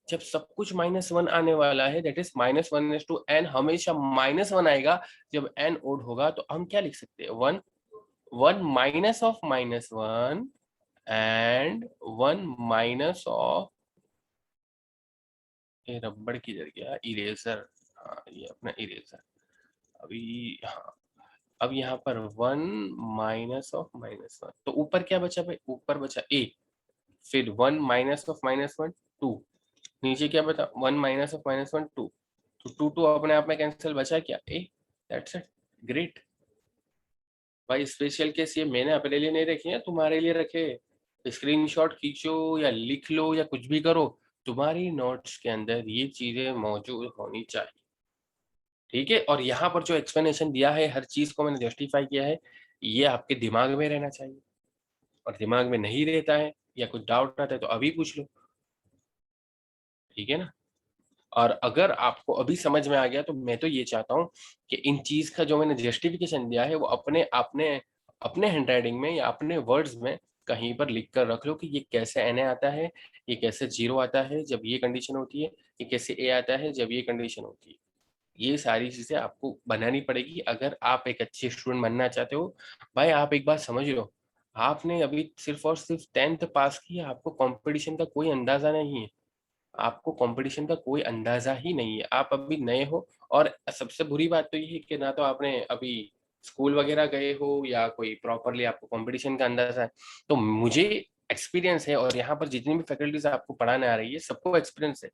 जब सब कुछ -1 आने वाला है, दैट इज -1/n हमेशा -1 आएगा। जब n ओड होगा तो हम क्या लिख सकते हैं, 1 1 minus of -1 and 1 minus of, ये रबड़ किधर गया, इरेजर, हाँ ये अपना इरेजर। अभी हाँ, अब यहाँ पर 1 माइनस ऑफ -1, तो ऊपर क्या बचा भाई, ऊपर बचा a, फिर 1 माइनस ऑफ -1 2, नीचे क्या बचा 1 माइनस ऑफ -1 2, तो 2 2 अपने आप में कैंसिल, बचा क्या a, दैट्स इट। ग्रेट भाई, स्पेशल केस ये मैंने अपने लिए नहीं रखे हैं, तुम्हारे लिए रखे। स्क्रीनशॉट खींचो या लिख लो या कुछ भी करो, तुम्हारी नोट्स के अंदर ये चीजें मौजूद होनी चाहिए, ठीक है। और यहाँ पर जो एक्सप्लेनेशन दिया है, हर चीज को मैंने जस्टिफाई किया है, ये आपके दिमाग में रहना चाहिए। और दिमाग में नहीं रहता है या कुछ डाउट आता है तो अभी पूछ लो, ठीक है ना। और अगर आपको अभी समझ में आ गया तो मैं तो ये चाहता हूँ कि इन चीज का जो मैंने जस्टिफिकेशन दिया है वो अपने अपने अपने हैंडराइटिंग में या अपने वर्ड्स में कहीं पर लिख कर रख लो कि ये कैसे एन आता है, ये कैसे 0 आता है जब ये कंडीशन होती है, ये कैसे ए आता है जब ये कंडीशन होती है। ये सारी चीजें आपको बनानी पड़ेगी अगर आप एक अच्छे स्टूडेंट बनना चाहते हो। भाई आप एक बात समझ लो, आपने अभी सिर्फ और सिर्फ 10th पास किया, आपको कंपटीशन का कोई अंदाजा नहीं है, आपको कंपटीशन का कोई अंदाजा ही नहीं है, आप अभी नए हो। और सबसे बुरी बात तो ये है कि ना तो आपने अभी स्कूल वगैरह गए हो या कोई प्रॉपरली आपको कंपटीशन का अंदाजा है। तो मुझे एक्सपीरियंस है और यहाँ पर जितनी भी फैकल्टीज आपको पढ़ाने आ रही है सबको एक्सपीरियंस है,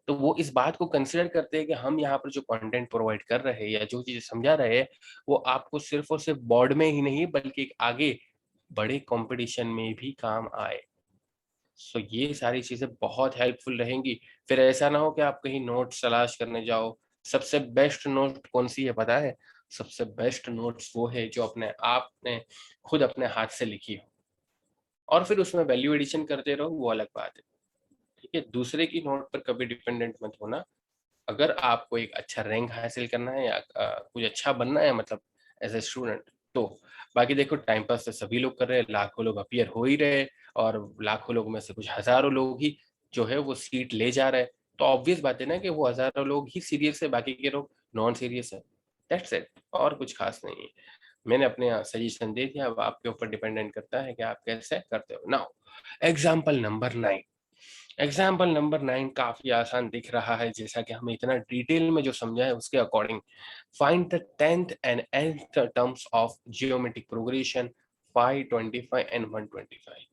तो वो इस बात को कंसिडर करते हैं कि हम यहाँ पर जो कंटेंट प्रोवाइड कर रहे हैं या जो चीजें समझा रहे हैं वो आपको सिर्फ और सिर्फ बोर्ड में ही नहीं बल्कि एक आगे बड़े कंपटीशन में भी काम आए। सो ये सारी चीजें बहुत हेल्पफुल रहेंगी। फिर ऐसा ना हो कि आप कहीं नोट्स तलाश करने जाओ। सबसे बेस्ट नोट कौन सी है पता है, सबसे बेस्ट नोट्स वो है जो अपने आपने खुद अपने हाथ से लिखी हो, और फिर उसमें वैल्यू एडिशन करते रहो, वो अलग बात है, ठीक है। दूसरे की नोट पर कभी डिपेंडेंट मत होना। अगर आपको एक अच्छा रैंक हासिल करना है या कुछ अच्छा बनना है, मतलब एज ए स्टूडेंट, तो बाकी देखो टाइम पास तो सभी लोग कर रहे हैं, लाखों लोग अपीयर हो ही रहे, और लाखों लोग में से कुछ हजारों लोग ही जो है वो सीट ले जा रहे हैं। तो ऑब्वियस बात है ना कि वो हजारों लोग ही सीरियस है, बाकी के लोग नॉन सीरियस है, दैट्स इट, और कुछ खास नहीं है। मैंने अपने सजेशन दे दिया, अब आपके ऊपर डिपेंडेंट करता है कि आप कैसे करते हो। Now example number 9। Example number 9 काफी आसान दिख रहा है, जैसा कि हमें इतना डिटेल में जो समझा है उसके according. Find the 10th and nth terms of geometric progression 525 and 125।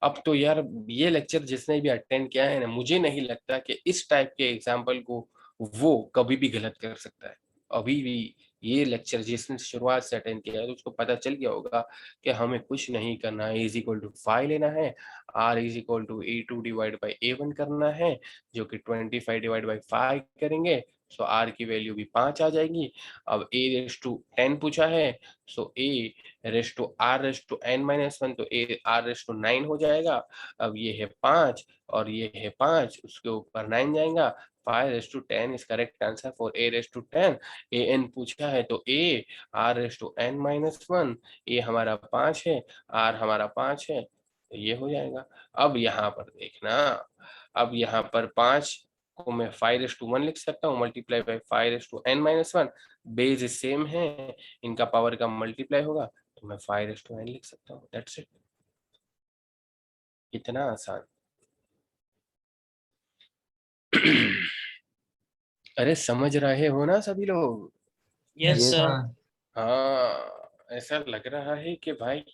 अब तो यार ये लेक्चर जिसने भी अटेंड किया है ना, मुझे नहीं लगता कि इस टाइप के एग्जाम्पल को वो कभी भी गलत कर सकता है। अभी भी ये लेक्चर जिसने शुरुआत से अटेंड किया है तो उसको पता चल गया होगा कि हमें कुछ नहीं करना है, इज इक्वल टू 5 लेना है, r is equal to a2 divide by a1 करना है, जो कि 25 डिवाइड बाई 5 करेंगे, सो r की वैल्यू भी 5 आ जाएगी। अब a रेस टू 10 पूछा है, so a raise to r raise to n-1, तो a r रेस टू 9 हो जाएगा। अब ये है 5 और ये है 5, उसके ऊपर 9 जाएगा। 5 raise to 10 is correct answer for a raise to 10। a n पूछा है तो a r raise to n-1, a हमारा 5 है, r हमारा 5 है, तो ये हो जाएगा। अब यहाँ पर देखना, अब यहाँ पर 5 को मैं 5:1 लिख सकता हूँ, multiply by 5:n-1, base same है, इनका पावर का मल्टीप्लाई होगा, तो मैं 5:n लिख सकता हूँ, दैट्स इट। इतना आसान। अरे समझ रहे हो ना सभी लोग? Yes Yes, sir. हाँ, ऐसा लग रहा है कि भाई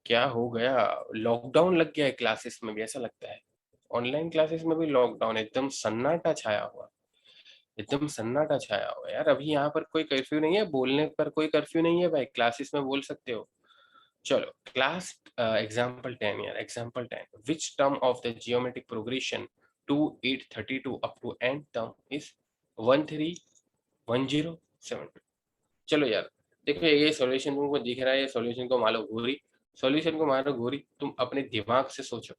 क्या हो गया, लॉकडाउन लग गया है क्लासेस में भी, ऐसा लगता है ऑनलाइन क्लासेस में भी लॉकडाउन, एकदम सन्नाटा छाया हुआ। एकदम सन्नाटा छाया हुआ है यार। अभी यहाँ पर कोई कर्फ्यू नहीं है, बोलने पर कोई कर्फ्यू नहीं है भाई, क्लासेस में बोल सकते हो। चलो क्लास एग्जाम्पल 10 यार, example 10 which term of the geometric progression 2 8 32 up to end term is 1 3 1 0 7 2। चलो यार देखो, ये सॉल्यूशन तुमको दिख रहा है, ये सॉल्यूशन को मारो घोरी, सॉल्यूशन को मारो घोरी, तुम अपने दिमाग से सोचो,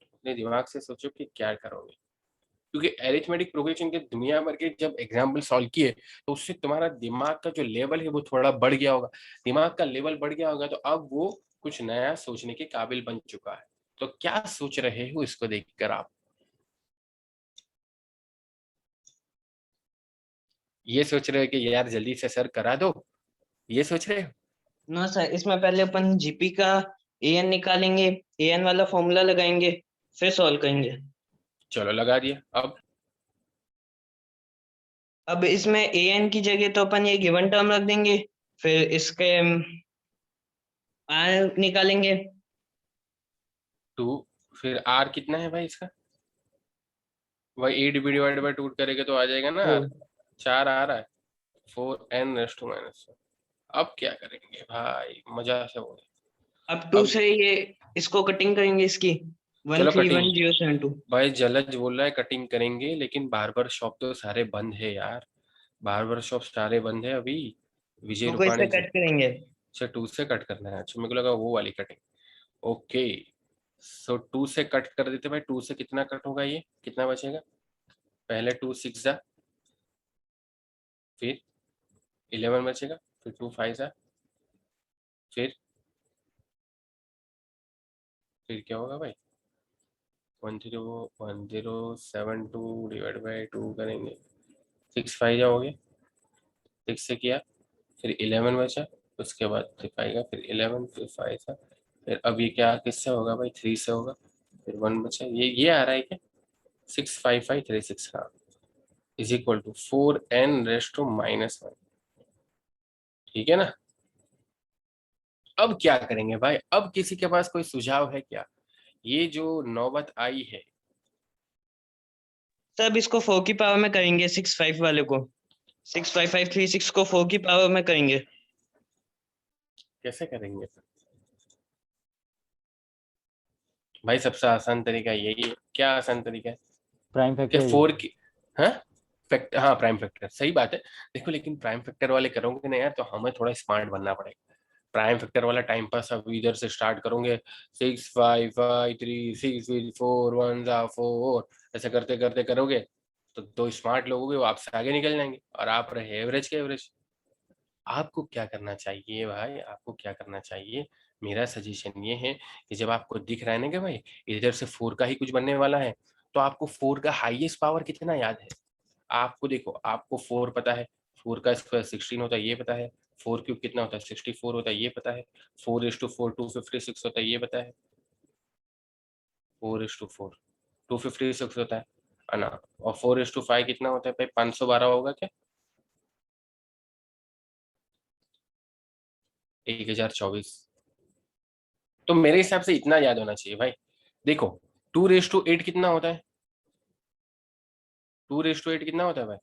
अपने दिमाग से सोचो कि क्या करोगे। क्योंकि एरिथमेटिक प्रोग्रेशन के दुनिया भर के जब एग्जाम्पल सॉल्व किए तो उससे तुम्हारा दिमाग का जो लेवल है वो थोड़ा बढ़ गया होगा, दिमाग का लेवल बढ़ गया होगा, तो अब वो कुछ नया सोचने के काबिल बन चुका है। तो क्या सोच रहे हो इसको देखकर आप? ये सोच रहे हो कि यार जल्दी से सर करा दो, ये सोच रहे हो? ना सर, इसमें पहले अपन जीपी का एन निकालेंगे, एन वाला फॉर्मूला लगाएंगे, फिर सॉल्व करेंगे। चलो लगा दिया। अब इसमें एन की जगह तो अपन ये गिवन टर्म रख देंगे, फिर इसके आर निकालेंगे। 2 फिर आर कितना है भाई इसका? वही 8 बी डिवाइड बाई 2 करेंगे तो आ जाएगा ना, 4 आ रहा है, 4n रेज़ टू माइनस। अब क्या करेंगे भाई, मजा से बोले। अब 2 अब से ये इसको कटिंग करेंगे इसकी, चलो कटिंग 131072। भाई, जलज बोल रहा है कटिंग करेंगे, लेकिन बार्बर शॉप तो सारे बंद है यार, बार्बर शॉप सारे बंद है अभी। विजय तो इससे रुपाणी जी। कट करेंगे। अच्छा 2 से कट करना है, अच्छा मेरे को लगा वो वाली कटिंग। ओके, सो 2 से कट कर देते भाई। 2 से कितना कट होगा, ये कितना बचेगा? पहले 2 6 जा, फिर 11 बचेगा, फिर 2 5 जा, फिर क्या होगा भाई? 101072 डिवाइड बाई 2 करेंगे, 6 5 जा हो गया, 6 से किया, फिर 11 बचा, उसके बाद 5 आएगा, फिर 11, फिर 5 था, फिर अब ये क्या किससे होगा भाई? 3 से होगा, फिर 1 बचा, ये आ रहा है क्या? 6 5 5 3 6, हाँ, is equal to 4n raise to minus 1। ठीक है ना? अब क्या करेंगे भाई? अब किसी के पास कोई सुझाव है क्या? ये जो नौबत आई है, तब इसको 4 की पावर में करेंगे, 6 5 वाले को 6 5 5 3 6 को 4 की पावर में करेंगे। कैसे करेंगे भाई? सबसे आसान तरीका यही है। क्या आसान तरीका है? प्राइम कि फैक्टर 4 की, हाँ फैक्टर, हाँ प्राइम फैक्टर, सही बात है। देखो लेकिन प्राइम फैक्टर वाले करोगे ना यार, तो हमें थोड़ा स्मार्ट बनना पड़ेगा। प्राइम फैक्टर वाला टाइम पास अब इधर से स्टार्ट करोगे, 6 5 5 3 6 4 1 4, ऐसे करते करते करोगे तो दो स्मार्ट लोग होंगे, वो आपसे आगे निकल जाएंगे और आप रहे एवरेज के एवरेज। आपको क्या करना चाहिए भाई, आपको क्या करना चाहिए? मेरा सजेशन ये है कि जब आपको दिख रहा है ना कि भाई इधर से 4 का ही कुछ बनने वाला है, तो आपको 4 का हाईएस्ट पावर कितना याद है? आपको देखो, आपको 4 पता है, 4 का स्क्वायर 16 होता है ये पता है, 4 क्यूब कितना होता है 64 होता है ये पता है, 4:4 256 होता है ये पता है, 4:4 256 होता है ना, और 4:5 कितना होता है भाई? 512 होगा क्या? 1024। तो मेरे हिसाब से इतना याद होना चाहिए भाई। देखो 2:8 कितना होता है? 2:8 कितना होता है भाई?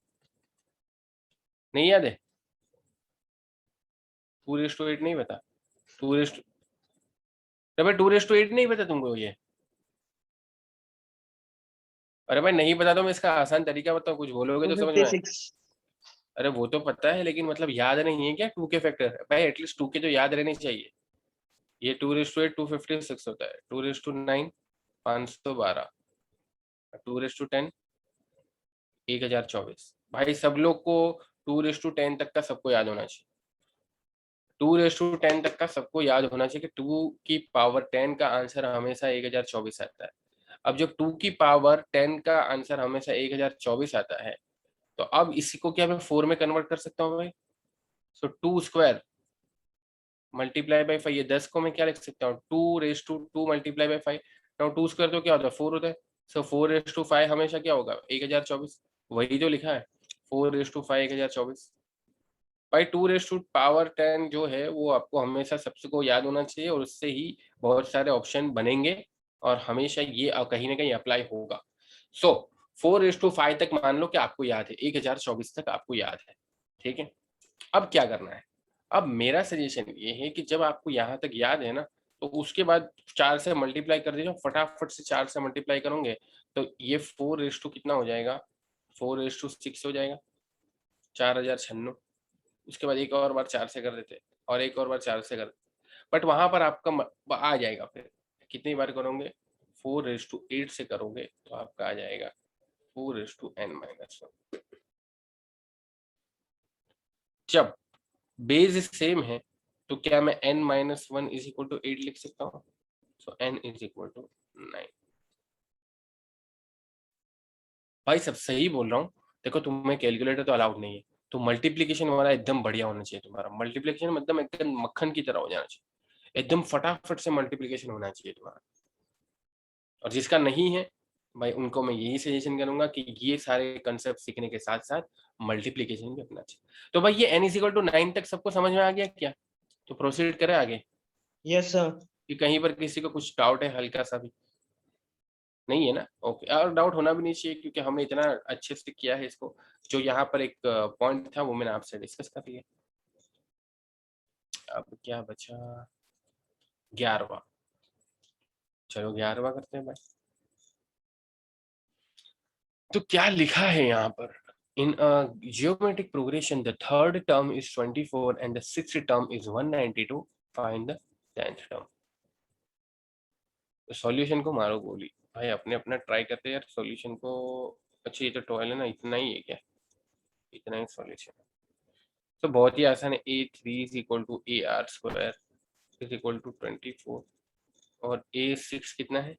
नहीं याद है? 2:8 नहीं पता? 2 अरे भाई 2:8 नहीं पता तुमको ये? अरे भाई नहीं पता तो मैं इसका आसान तरीका बताऊं, कुछ बोलोगे तो समझ में आए। 256। अरे वो तो पता है, लेकिन मतलब याद नहीं है क्या 2 के फैक्टर? भाई एटलीस्ट 2 के तो याद रहने चाहिए। ये 2:8 256 होता है, 2:9 512, 2:10 1024। भाई सब लोग को 2:10 तक का सबको याद होना चाहिए। 2:10 तक का सबको याद होना चाहिए कि 2 की पावर 10 का आंसर हमेशा 1024 आता है। अब जब 2 की पावर 10 का आंसर हमेशा 1024 आता है, तो अब इसी को क्या मैं 4 में कन्वर्ट कर सकता हूँ भाई? सो 2 स्क्वायर मल्टीप्लाई बाई 5, ये 10 को मैं क्या लिख सकता हूँ? 2:2 मल्टीप्लाई बाई 5। नाउ 2 स्क्वायर तो क्या होता है? 4 होता है। सो 4:5 हमेशा क्या होगा? 1024। वही जो लिखा है, 4:5 1024। भाई 2 पावर 10 जो है वो आपको हमेशा सबसे को याद होना चाहिए, और उससे ही बहुत सारे ऑप्शन बनेंगे और हमेशा ये कहीं ना कहीं अप्लाई होगा। सो 4:5 तक मान लो कि आपको याद है, 1024 तक आपको याद है, ठीक है। अब क्या करना है, अब मेरा सजेशन ये है कि जब आपको यहाँ तक याद है ना, तो उसके बाद 4 से मल्टीप्लाई कर दीजिए, फटाफट से 4 से मल्टीप्लाई करोगे तो ये 4 कितना हो जाएगा, 4:6 हो जाएगा, 4096। उसके बाद एक और बार 4 से कर देते और एक और बार 4 से कर देते, बट वहां पर आपका आ जाएगा, फिर कितनी बार करोगे, 4:8 से करोगे तो आपका आ जाएगा 4:n-1। जब बेस सेम है तो क्या मैं n-1 इज इक्वल टू 8 लिख सकता हूँ, सो n इज इक्वल टू 9। भाई सब सही बोल रहा हूँ, देखो तुम्हें कैलकुलेटर तो अलाउड नहीं है, तो मल्टीप्लीकेशन वाला एकदम बढ़िया होना चाहिए तुम्हारा, मल्टीप्लीकेशन मतलब एकदम मक्खन की तरह हो जाना चाहिए, एकदम फटाफट से मल्टीप्लीकेशन होना चाहिए तुम्हारा। और जिसका नहीं है भाई उनको मैं यही सजेशन करूंगा कि ये सारे कंसेप्ट सीखने के साथ साथ मल्टीप्लीकेशन भी अपना चाहिए। तो भाई ये n इज इक्वल टू 9 तक सबको समझ में आ गया क्या, तो प्रोसीड करें आगे यस सर। कि कहीं पर किसी को कुछ डाउट है हल्का सा भी, नहीं है ना, ओके। और डाउट होना भी नहीं चाहिए क्योंकि हमने इतना अच्छे से किया है इसको, जो यहाँ पर एक पॉइंट था वो मैंने आपसे डिस्कस कर लिया। अब क्या बचा, 11वां, चलो 11वां करते हैं भाई। तो क्या लिखा है यहाँ पर, in a geometric progression the third term is 24 and the sixth term is 192, find the 10th term। तो सॉल्यूशन को मारो गोली भाई, अपने अपना ट्राई करते हैं यार सॉल्यूशन को। अच्छा ये तो 12 है ना, इतना ही है क्या, इतना ही सॉल्यूशन है, तो बहुत ही आसान है। a3 is equal to AR² is equal to 24 और a6 कितना है,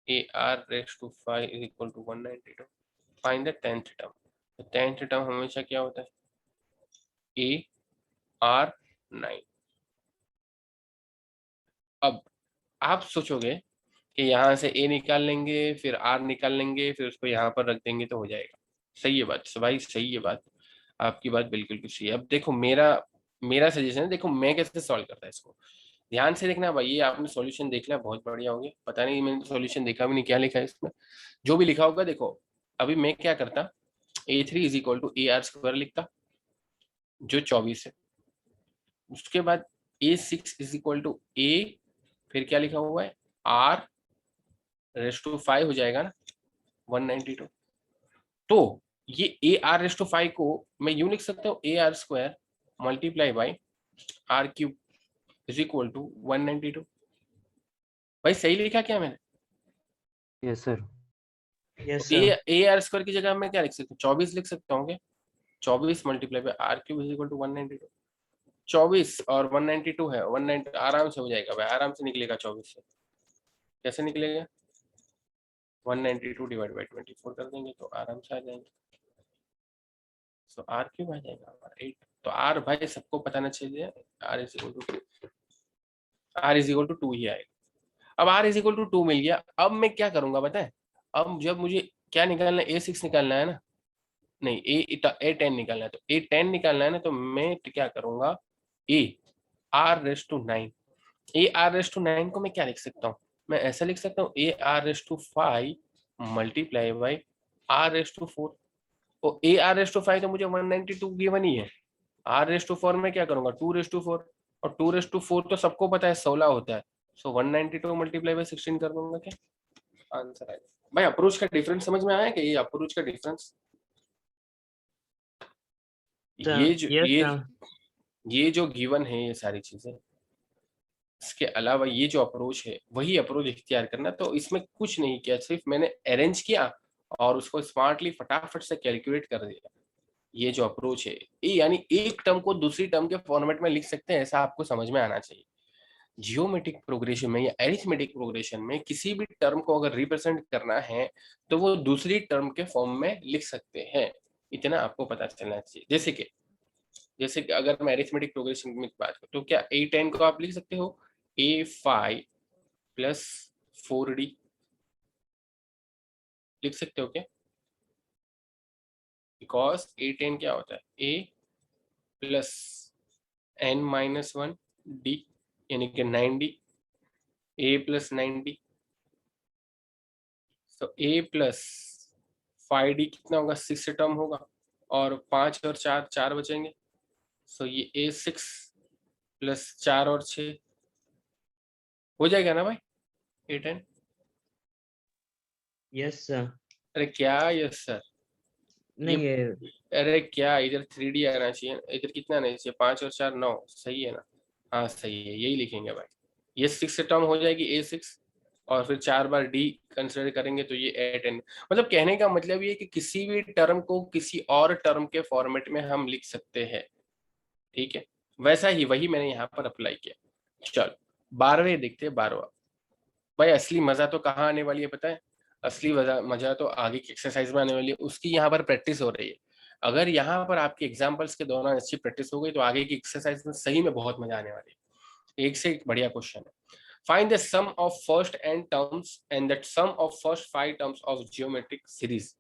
AR⁵ is equal to 192, find the 10th term. तो 10th टर्म हमेशा क्या होता है, AR9। अब आप सोचोगे कि यहाँ से a निकाल लेंगे फिर r निकाल लेंगे फिर उसको यहाँ पर रख देंगे तो हो जाएगा, सही है बात भाई, सही है बात, आपकी बात बिल्कुल भी सही है। अब देखो मेरा सजेशन है, देखो मैं कैसे सॉल्व करता है इसको, ध्यान से देखना भाई। ये आपने सॉल्यूशन देख लिया बहुत बढ़िया हो गया, पता नहीं मैंने सॉल्यूशन देखा भी नहीं क्या लिखा है इसमें, जो भी लिखा होगा देखो। अभी मैं क्या करता, a3 is equal to AR² लिखता जो 24 है, उसके बाद a6 is equal to a, फिर क्या लिखा हुआ है R⁵ हो जाएगा ना 192। तो ये AR⁵ को मैं यूं लिख सकता हूँ AR² multiply by R³ is equal to 192। भाई सही लिखा क्या मैंने, यस सर। यस तो सर। AR² की जगह मैं क्या लिख सकता हूँ, 24 लिख सकता हूँ क्या, 24 multiply by R³ is equal to 192। 24 और 192 है, 190 आराम से हो जाएगा भाई, आराम से निकलेगा 24 से, कैसे निकलेगा 192 डिवाइड बाई 24 कर देंगे तो आराम से आ जाएंगे, तो R³ आ जाएगा हमारा 8। तो R भाई सबको पता ना चाहिए, R is equal to 2, R is equal to 2 ही आएगा। अब R इज इक्वल टू 2 मिल गया, अब मैं क्या करूंगा बताएं, अब जब मुझे क्या निकालना है, A6 निकालना है ना, नहीं A10 निकालना है, तो A10 निकालना है ना, तो मैं क्या करूंगा, AR⁹ AR⁹ को मैं क्या लिख सकता हूँ, मैं ऐसा लिख सकता हूँ AR⁵ मल्टीप्लाई बाई R⁴। और AR⁵ तो मुझे 192 गिवन ही है, R⁴ में क्या करूंगा 2⁴, और 2⁴ तो सबको पता है 16 होता है, सो 192 मल्टीप्लाई बाई 16 कर दूंगा, क्या आंसर आएगा। भाई अप्रोच का डिफरेंस समझ में आया कि ये अप्रोच का डिफरेंस, ये जो गिवन है ये सारी चीजें, इसके अलावा ये जो अप्रोच है वही अप्रोच इख्तियार करना। तो इसमें कुछ नहीं किया, सिर्फ मैंने अरेंज किया और उसको स्मार्टली फटाफट से कैलकुलेट कर दिया। ये जो अप्रोच है यानी एक टर्म को दूसरी टर्म के फॉर्मेट में लिख सकते हैं, ऐसा आपको समझ में आना चाहिए। जियोमेट्रिक प्रोग्रेशन में या एरिथमेटिक प्रोग्रेशन में किसी भी टर्म को अगर रिप्रेजेंट करना है तो वो दूसरी टर्म के फॉर्म में लिख सकते हैं, इतना आपको पता चलना चाहिए। जैसे कि अगर मैं एरिथमेटिक प्रोग्रेशन में बात करूं तो क्या A10 को आप लिख सकते हो A5 प्लस 4D, लिख सकते हो क्या, बिकॉज A10 क्या होता है A प्लस n-1D यानी कि 9D, A प्लस 9D, तो A प्लस फाइव डी कितना होगा, 6 से टर्म होगा और 5 और 4 4 बचेंगे। सो ये A6 प्लस 4 और 6 हो जाएगा ना भाई, 8n। Yes sir. अरे क्या यस सर, नहीं ये अरे क्या, इधर 3D आना चाहिए, इधर कितना आना चाहिए, 5 और 4 9, सही है ना। हाँ सही है, यही लिखेंगे भाई। ये 6 से टर्म हो जाएगी A6 और फिर 4 बार D कंसिडर करेंगे तो ये 8n। मतलब कहने का मतलब ये कि किसी भी टर्म को किसी और टर्म के फॉर्मेट में हम लिख सकते हैं, ठीक है। वैसा ही वही मैंने यहाँ पर अप्लाई किया। चल 12वें देखते हैं। 12वां भाई, असली मजा तो कहाँ आने वाली है पता है, असली मजा तो आगे की एक्सरसाइज में आने वाली है, उसकी यहाँ पर प्रैक्टिस हो रही है। अगर यहाँ पर आपके एग्जाम्पल्स के दौरान अच्छी प्रैक्टिस हो गई तो आगे की एक्सरसाइज में सही में बहुत मजा आने वाली है। एक से एक बढ़िया क्वेश्चन है। Find the sum of first n terms and that sum of first 5 terms of geometric series.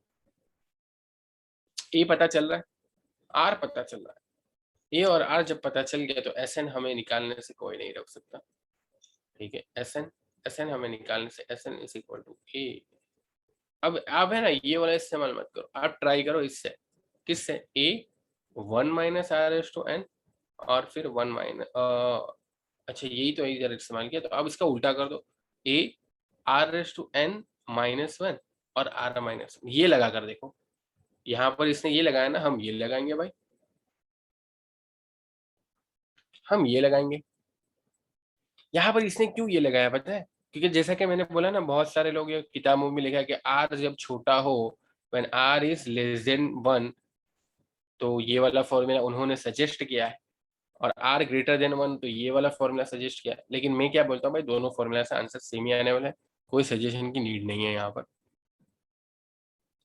A पता चल रहा है, आर पता चल रहा है। ए और आर जब पता चल गया तो Sn हमें निकालने से कोई नहीं रोक सकता, ठीक है। Sn हमें निकालने से Sn इज इक्वल टू ए। अब आप है ना ये वाला इस्तेमाल मत करो, आप ट्राई करो इससे। किससे, A 1 minus R S to N और फिर 1 माइनस, अच्छा यही तो इधर इस्तेमाल किया, तो अब इसका उल्टा कर दो, A R S to N -1 और आर माइनस, ये लगा कर देखो। यहाँ पर इसने ये लगाया ना, हम ये लगाएंगे भाई, हम ये लगाएंगे। यहाँ पर इसने क्यों ये लगाया पता है, क्योंकि जैसा कि मैंने बोला ना, बहुत सारे लोग ये किताबों में लिखा है कि आर जब छोटा हो, when R is less than 1, तो ये वाला फॉर्मूला उन्होंने सजेस्ट किया है, और आर ग्रेटर देन 1 तो ये वाला फॉर्मूला सजेस्ट किया है। लेकिन मैं क्या बोलता हूँ भाई, दोनों फॉर्मूला से आंसर सेम ही आने वाला है, कोई सजेशन की नीड नहीं है यहाँ पर।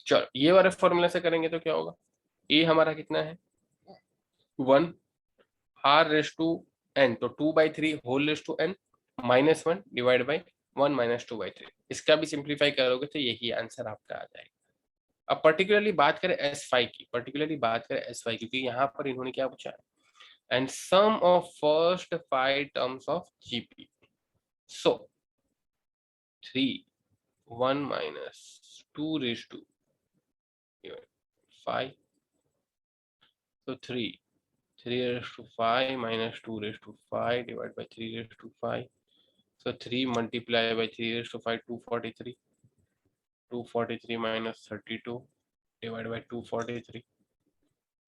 चलो ये वाले फॉर्मूला से करेंगे तो क्या होगा, ए हमारा कितना है 1 आर रेस टू एन, तो 2/3 whole raise to N -1 divide by 1 - 2/3। इसका भी सिंप्लीफाई करोगे तो यही आंसर आपका आ जाएगा। अब पर्टिकुलरली बात करें S5 की, क्योंकि यहाँ पर इन्होंने क्या पूछा है, and sum of first 5 terms of GP. So 3 1 minus 2 raised to 5. So 3 raised to 5 minus 2 raised to 5 divided by 3 raised to 5. So 3 multiplied by 3 raised to 5, 243. 243 minus 32 divided by 243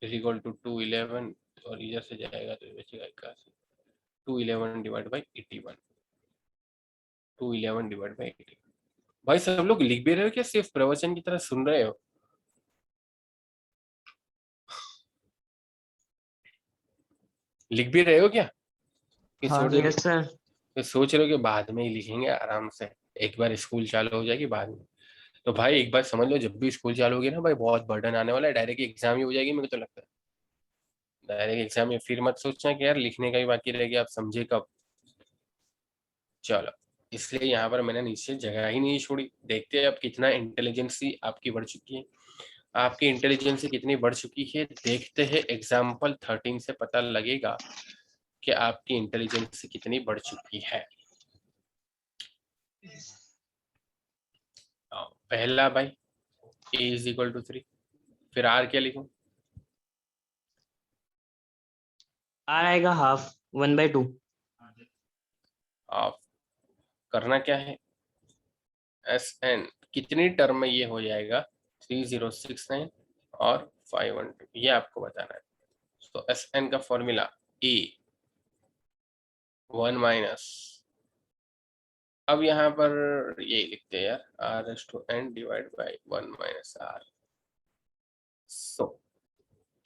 is equal to 211, और इधर से जाएगा तो बचेगा 81। 211 divide by 81, 211 divide by 81। भाई सब लोग लिख भी रहे हो क्या, सिर्फ प्रवचन की तरह सुन रहे हो? लिख भी रहे हो क्या? कि हाँ सोच यस सर। कि सोच रहे हो कि बाद में ही लिखेंगे आराम से, एक बार स्कूल चालू हो जाएगी बाद में। तो भाई एक बार समझ लो, जब भी स्कूल चालू होगी ना भाई, बहुत बर्डन आने वाला है, डायरेक्ट एग्जाम ही हो जाएगी, मुझे तो लगता है डायरेक्ट एग्जाम में। फिर मत सोचना कि यार लिखने का ही बाकी रह गया, आप समझे कब। चलो इसलिए यहाँ पर मैंने नीचे जगह ही नहीं छोड़ी। देखते हैं अब कितना इंटेलिजेंसी आपकी बढ़ चुकी है, आपकी इंटेलिजेंसी कितनी बढ़ चुकी है, देखते हैं एग्जाम्पल 13 से पता लगेगा कि आपकी इंटेलिजेंसी कितनी बढ़ चुकी है। पहला भाई a इज इक्वल टू 3, फिर r क्या लिखूं, आर आएगा हाफ 1/2। आप करना क्या है, Sn कितनी टर्म में ये हो जाएगा, 3069 और 512, ये आपको बताना है। तो Sn का फॉर्मूला a 1 माइनस, अब यहाँ पर ये लिखते हैं यार, r is to n divide by 1 minus r। So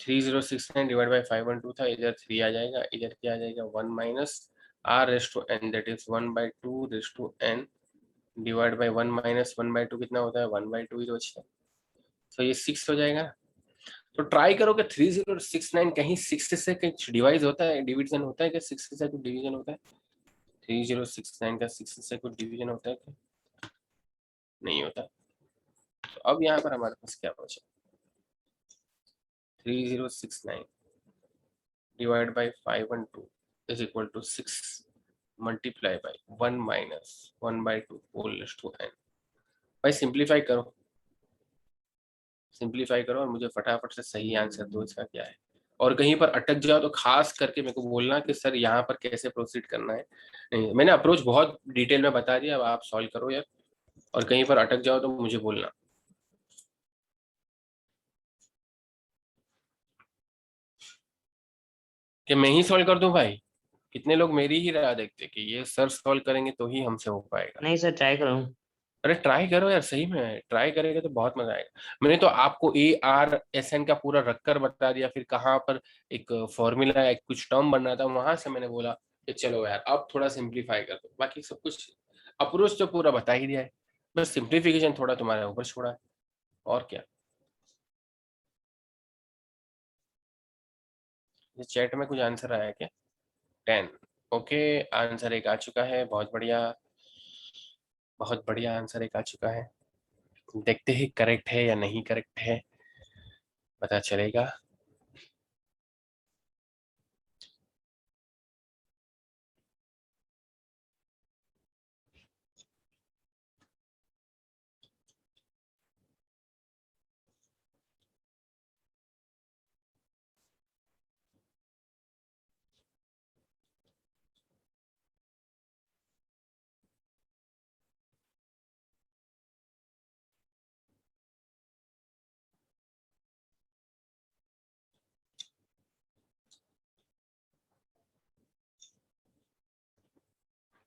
3069 divide by 512 था, इधर 3 आ जाएगा, इधर क्या आ जाएगा 1 minus r is to n, that is 1/2 is to n divide by 1 minus 1/2 कितना होता है, 1/2 ही तो बचता है। तो ये 6 हो जाएगा ना। तो ट्राई करो कि 3069 कहीं 6 से कहीं डिवाइड होता है, डिवीजन होता है क्या, 6 से कुछ डिवीजन होता है, 3069 का 6 से कुछ डिवीजन होता है क्या, नहीं होता। तो अब यहाँ पर हमारे पास क्या बचा, 3069 divide by 512 is equal to 6 multiply by 1 minus 1/2 whole raised to n। भाई सिंप्लीफाई करो, सिंप्लीफाई करो और मुझे फटाफट से सही आंसर दो इसका क्या है। और कहीं पर अटक जाओ तो खास करके मेरे को बोलना कि सर यहाँ पर कैसे प्रोसीड करना है। नहीं, मैंने अप्रोच बहुत डिटेल में बता दिया, अब आप सॉल्व करो यार। और कहीं पर अटक जाओ तो मुझे बोलना। कि मैं ही सॉल्व कर दूं भाई? कितने लोग मेरी ही राह देखते कि ये सर सॉल्व करेंगे तो ही हमसे हो पाएगा। नहीं सर, ट्राई करो। अरे ट्राई करो यार, सही में ट्राई करेंगे तो बहुत मजा आएगा। मैंने तो आपको ARSN का पूरा रखकर बता दिया, फिर कहाँ पर एक फॉर्मूला एक कुछ टर्म बनना था वहां से मैंने बोला कि चलो यार अब थोड़ा सिंप्लीफाई कर दो। बाकी सब कुछ अप्रोच तो पूरा बता ही दिया है, बस सिंप्लीफिकेशन थोड़ा तुम्हारे ऊपर छोड़ा है। और क्या, ये चैट में कुछ आंसर आया क्या? 10। ओके, आंसर एक आ चुका है, बहुत बढ़िया, बहुत बढ़िया आंसर एक आ चुका है। देखते हैं करेक्ट है या नहीं करेक्ट है, पता चलेगा।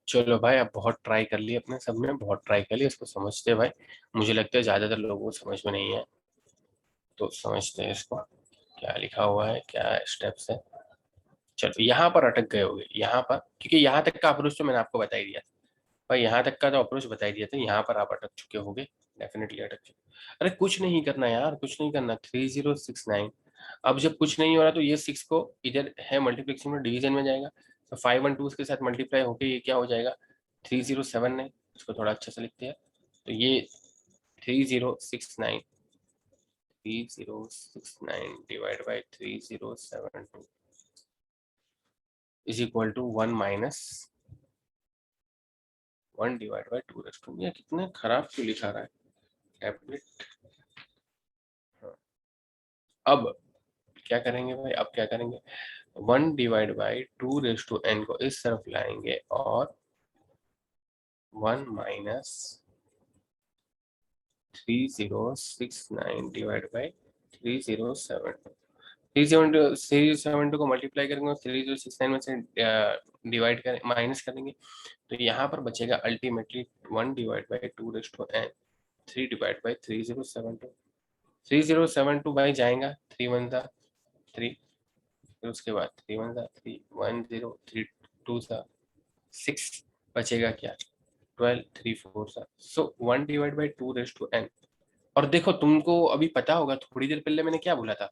चलो भाई, अब बहुत ट्राई कर लिया अपने, सब ने बहुत ट्राई कर लिया, इसको समझते हैं भाई। मुझे लगता है ज्यादातर लोगों को समझ में नहीं है, तो समझते हैं इसको क्या लिखा हुआ है, क्या स्टेप्स है। चलो यहाँ पर अटक गए होगे, यहाँ पर, क्योंकि यहाँ तक का अप्रोच तो मैंने आपको बता ही दिया था भाई, यहाँ तक का तो अप्रोच बता ही दिया था, यहाँ पर आप अटक चुके होगे, डेफिनेटली अटक चुके। अरे कुछ नहीं करना यार, कुछ नहीं करना। 3069, अब जब कुछ नहीं हो रहा तो ये 6 को इधर है मल्टीप्लिकेशन में, डिवीजन में जाएगा, तो 5 और 2 के साथ मल्टीप्लाई होके ये क्या हो जाएगा, 307 है। इसको थोड़ा अच्छे से लिखते हैं, तो ये 3069, 3069 divide by 3072 is equal to 1 minus 1 divide by 2। ये कितना खराब क्यों लिखा रहा है टैबलेट। अब क्या करेंगे भाई, अब क्या करेंगे, 1 डिवाइड बाई 2n को इस तरफ लाएंगे और 1 माइनस 3069 डिवाइड बाई 3072, 372 को मल्टीप्लाई करेंगे और 3069 में से डिवाइड करें, माइनस करेंगे, तो यहाँ पर बचेगा ultimately 1 divide by 2n, 3 divide by 3072। 3072 भाई जाएगा, 3 1 था 3, फिर उसके बाद 3 1 था 3, 1 0 3 2 था 6, बचेगा क्या 12, 3 4 था। सो 1 डिवाइड बाई 2n। और देखो तुमको अभी पता होगा, थोड़ी देर पहले मैंने क्या बोला था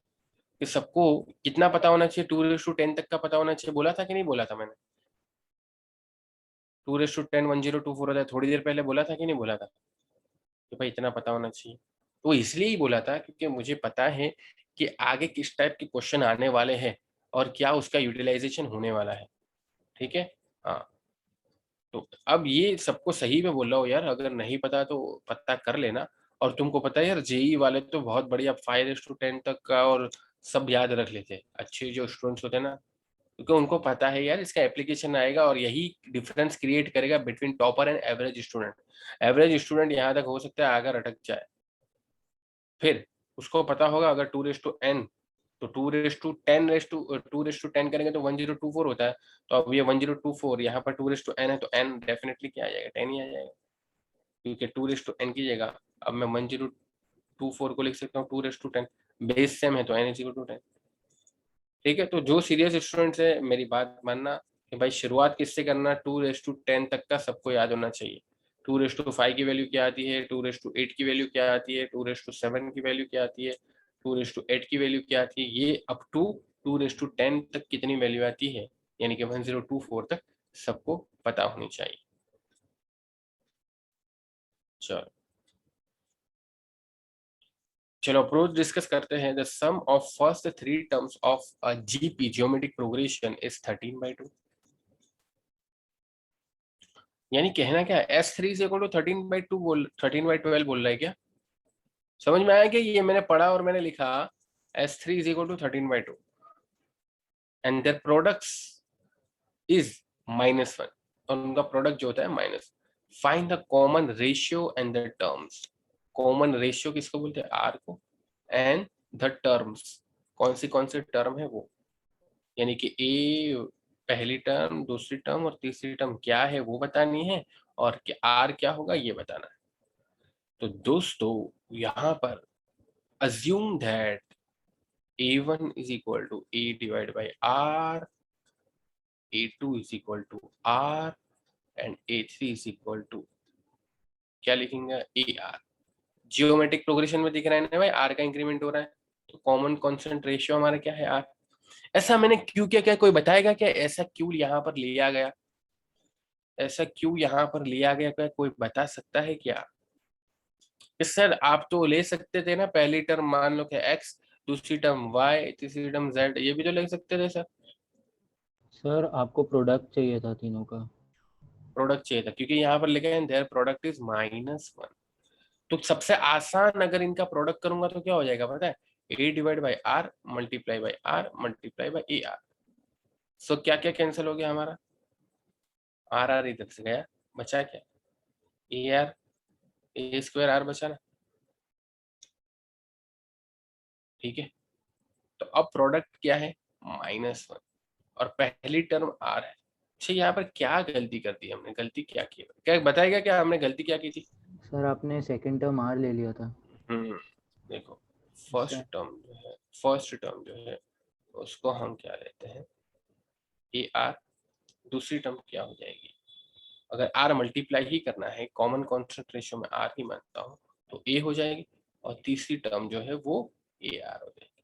कि सबको कितना पता होना चाहिए, 2/10 तक का पता होना चाहिए, बोला था कि नहीं बोला था मैंने? 2/10 1024 होता है, थोड़ी देर पहले बोला था कि नहीं बोला था कि भाई इतना पता होना चाहिए। तो इसलिए ही बोला था क्योंकि मुझे पता है कि आगे किस टाइप के क्वेश्चन आने वाले हैं और क्या उसका यूटिलाइजेशन होने वाला है। ठीक है, हाँ। तो अब ये सबको सही में बोल रहा हूँ यार, अगर नहीं पता तो पता कर लेना। और तुमको पता है यार, जेई वाले तो बहुत बढ़िया 5/10 तक का और सब याद रख लेते हैं, अच्छे जो स्टूडेंट्स होते हैं ना, क्योंकि उनको पता है यार इसका एप्लीकेशन आएगा और यही डिफरेंस क्रिएट करेगा between topper and average student. Average student यहाँ तक हो सकता है अगर अटक जाए, फिर उसको पता होगा अगर 2/n, तो 2/10 करेंगे तो 1024 होता है। तो अब ये 1024 यहाँ पर 2/n है, तो n डेफिनेटली क्या आ जाएगा, 10 ही आ जाएगा, क्योंकि 2/n की जगह अब मैं 1024 को लिख सकता हूँ 2/10, बेस सेम है तो n इज इक्वल टू 10। ठीक है, तो जो सीरियस स्टूडेंट्स है मेरी बात मानना कि भाई शुरुआत किससे करना, 2/10 तक का सबको याद होना चाहिए। 2/5 की वैल्यू क्या आती है, 2/8 की वैल्यू क्या आती है, 2/7 की वैल्यू क्या आती है, 2/8 की वैल्यू क्या आती है, ये अप टू 2/10 तक कितनी वैल्यू आती है, यानी कि 1024 तक सबको पता होनी चाहिए। चलो चलो अप्रोच डिस्कस करते हैं। The sum of first 3 terms of GP geometric progression is 13/2। यानी कहना क्या है, S3 से 13/2 बोल 13/12 बोल रहा है क्या? समझ में आया कि ये मैंने पढ़ा और मैंने लिखा S3 is equal to 13/2 and their products is -1 और उनका प्रोडक्ट जो होता है minus. Find the common ratio and the terms. Common ratio किसको बोलते हैं? आर को। एंड द टर्म्स, कौन सी टर्म है वो, यानी कि ए पहली टर्म, दूसरी टर्म और तीसरी टर्म क्या है वो बतानी है, और आर क्या होगा ये बताना है। तो दोस्तों यहाँ पर assume that A1 is equal to A divided by R, A2 is equal to R and A3 is equal to क्या लिखेंगे? AR। जियोमेट्रिक प्रोग्रेशन में दिख रहा है ना भाई, R का इंक्रीमेंट हो रहा है, तो कॉमन कांस्टेंट रेशियो हमारा क्या है? R। ऐसा मैंने क्यों किया? क्या कोई बताएगा क्या ऐसा क्यों यहाँ पर लिया गया? ऐसा क्यों यहाँ पर लिया गया? क्या कोई बता सकता है क्या? सर आप तो ले सकते थे ना, पहली टर्म मान लो कि x, दूसरी टर्म y, तीसरी टर्म z, ये भी तो ले सकते थे सर। सर आपको प्रोडक्ट चाहिए था तीनों का। प्रोडक्ट चाहिए था क्योंकि यहाँ पर लिखा है देयर प्रोडक्ट इज -1। तो सबसे आसान अगर इनका प्रोडक्ट करूंगा तो क्या हो जाएगा पता है? a divide by R multiply by R multiply by A R. So क्या क्या कैंसिल हो गया हमारा? आर आर इधर से गया, बचा क्या? A R, A square R बचा ना, ठीक है। तो अब प्रोडक्ट क्या है? -1 और पहली टर्म आर है। अच्छा यहाँ पर क्या गलती कर दी हमने? गलती क्या की? क्या बताएगा क्या हमने गलती क्या की थी? सर आपने सेकंड टर्म आर ले लिया था। देखो फर्स्ट टर्म जो है उसको हम क्या लेते हैं? A R. दूसरी टर्म क्या हो जाएगी? अगर आर मल्टीप्लाई ही करना है, कॉमन कांस्टेंट रेशियो में आर ही मानता हूँ, तो ए हो जाएगी और तीसरी टर्म जो है वो ए आर हो जाएगी।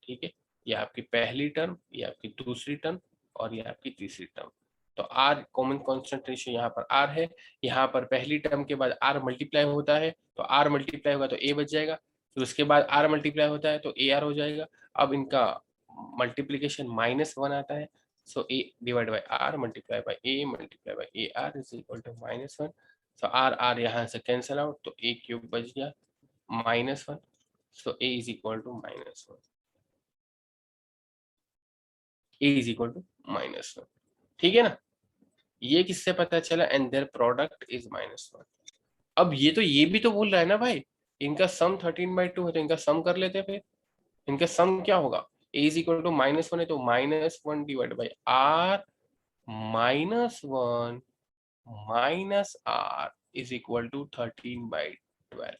ठीक है, ये आपकी पहली टर्म, ये आपकी दूसरी टर्म और ये आपकी तीसरी टर्म। तो आर कॉमन कांस्टेंट रेशियो यहाँ पर आर है, यहाँ पर पहली टर्म के बाद आर मल्टीप्लाई होता है तो आर मल्टीप्लाई होगा तो ए बच जाएगा, फिर उसके बाद आर मल्टीप्लाई होता है तो ए आर हो जाएगा। अब इनका मल्टीप्लीकेशन -1 आता है, so A divide by R multiply by A multiply by A R is equal to -1। So R R यहाँ से कैंसिल आउट तो ए क्यूब बच गया -1, so A is equal to -1। A is equal to -1। ठीक है ना, ये किससे पता चला? And their product is -1। अब ये भी तो बोल रहा है ना भाई, इनका सम 13/2 है तो इनका सम कर लेते हैं। फिर इनका सम क्या होगा? A is equal to -1 है तो -1 divide by R -1 minus R is equal to 13/12।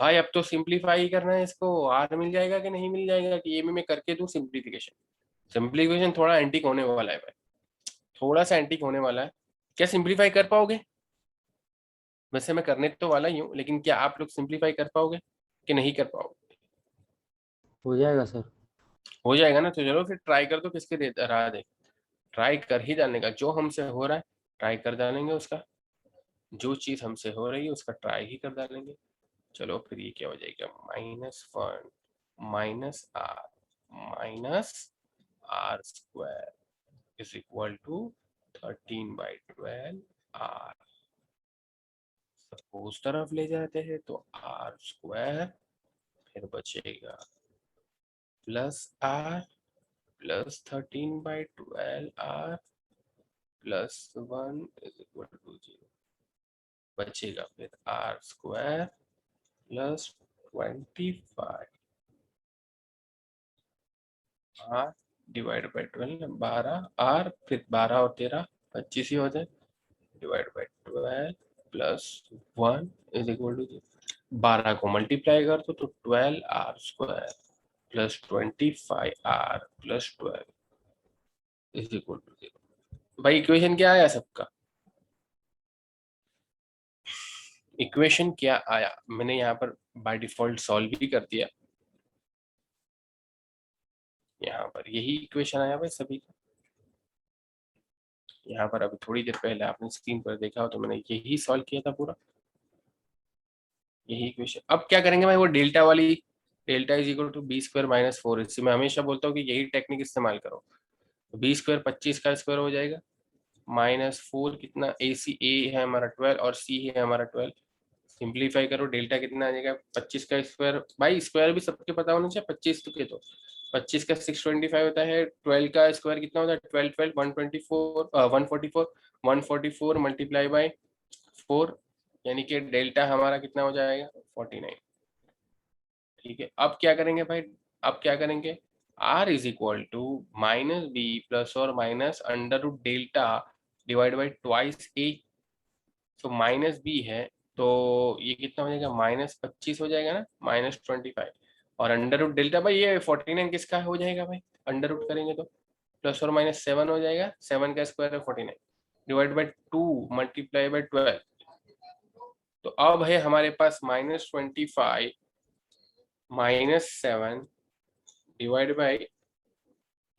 भाई अब तो सिंप्लीफाई करना है इसको, R मिल जाएगा कि नहीं मिल जाएगा? कि ये भी मैं करके दूं सिंप्लीफिकेशन? सिंप्लीफिकेशन थोड़ा एंटीक होने वाला है भाई, थोड़ा सा एंटीक होने वाला है। क्या सिंप्लीफाई कर पाओगे? वैसे मैं करने तो वाला ही हूँ, लेकिन क्या आप लोग सिंप्लीफाई कर पाओगे कि नहीं कर पाओगे? हो जाएगा सर। हो जाएगा ना, तो चलो फिर ट्राई कर दो, किसके राह दे, ट्राई कर ही डालने का। जो हमसे हो रहा है ट्राई कर डालेंगे उसका, जो चीज हमसे हो रही है उसका ट्राई ही कर डालेंगे। चलो फिर ये क्या हो जाएगा? -1 minus R square is equal to 13/12 R. उस तरफ ले जाते हैं तो आर स्क्वायर, फिर बचेगा plus R plus 13/12 R plus 1 is equal to 0। बचेगा फिर R square plus 25 R divide by 12, 12 R, फिर 12 और 13 25 ही हो जाए, divide by 12 plus 1 is equal to 0। 12 को मल्टीप्लाई कर दो तो 12 R square plus 25 R plus 12 is equal to 0। भाई इक्वेशन क्या आया सबका? इक्वेशन क्या आया? मैंने यहाँ पर बाय डिफॉल्ट सॉल्व भी कर दिया, यहाँ पर यही इक्वेशन आया भाई सभी का। यहाँ पर अभी थोड़ी देर पहले आपने स्क्रीन पर देखा हो तो मैंने यही सॉल्व किया था पूरा, यही इक्वेशन। अब क्या करेंगे भाई? वो डेल्टा वाली, delta is equal to b² - 4। इससे मैं हमेशा बोलता हूँ कि यही टेक्निक इस्तेमाल करो। तो b² 25 का स्क्वायर हो जाएगा, -4 कितना, ए है हमारा 12 और c है हमारा 12, सिंप्लीफाई करो, डेल्टा कितना आ जाएगा 25 का स्क्वायर, भाई स्क्वायर भी सबके पता होना चाहिए 25 के, तो 25 का 625 होता है, 12 का स्क्वायर कितना होता है 12 12 124 144 144 मल्टीप्लाई बाय 4, यानी कि डेल्टा हमारा कितना हो जाएगा 49। ठीक है, अब क्या करेंगे भाई, अब क्या करेंगे, r is equal to minus B plus और minus under root delta divide by twice A. तो माइनस बी है तो ये कितना हो जाएगा -25 हो जाएगा ना, -25, और अंडर रूट डेल्टा भाई ये 49 किसका हो जाएगा भाई, अंडर रूट करेंगे तो प्लस और माइनस 7 हो जाएगा, 7 का स्क्वायर है 49 डिवाइड बाई 2 मल्टीप्लाई बाई 12। तो अब है हमारे पास -25 -7 डिवाइड बाई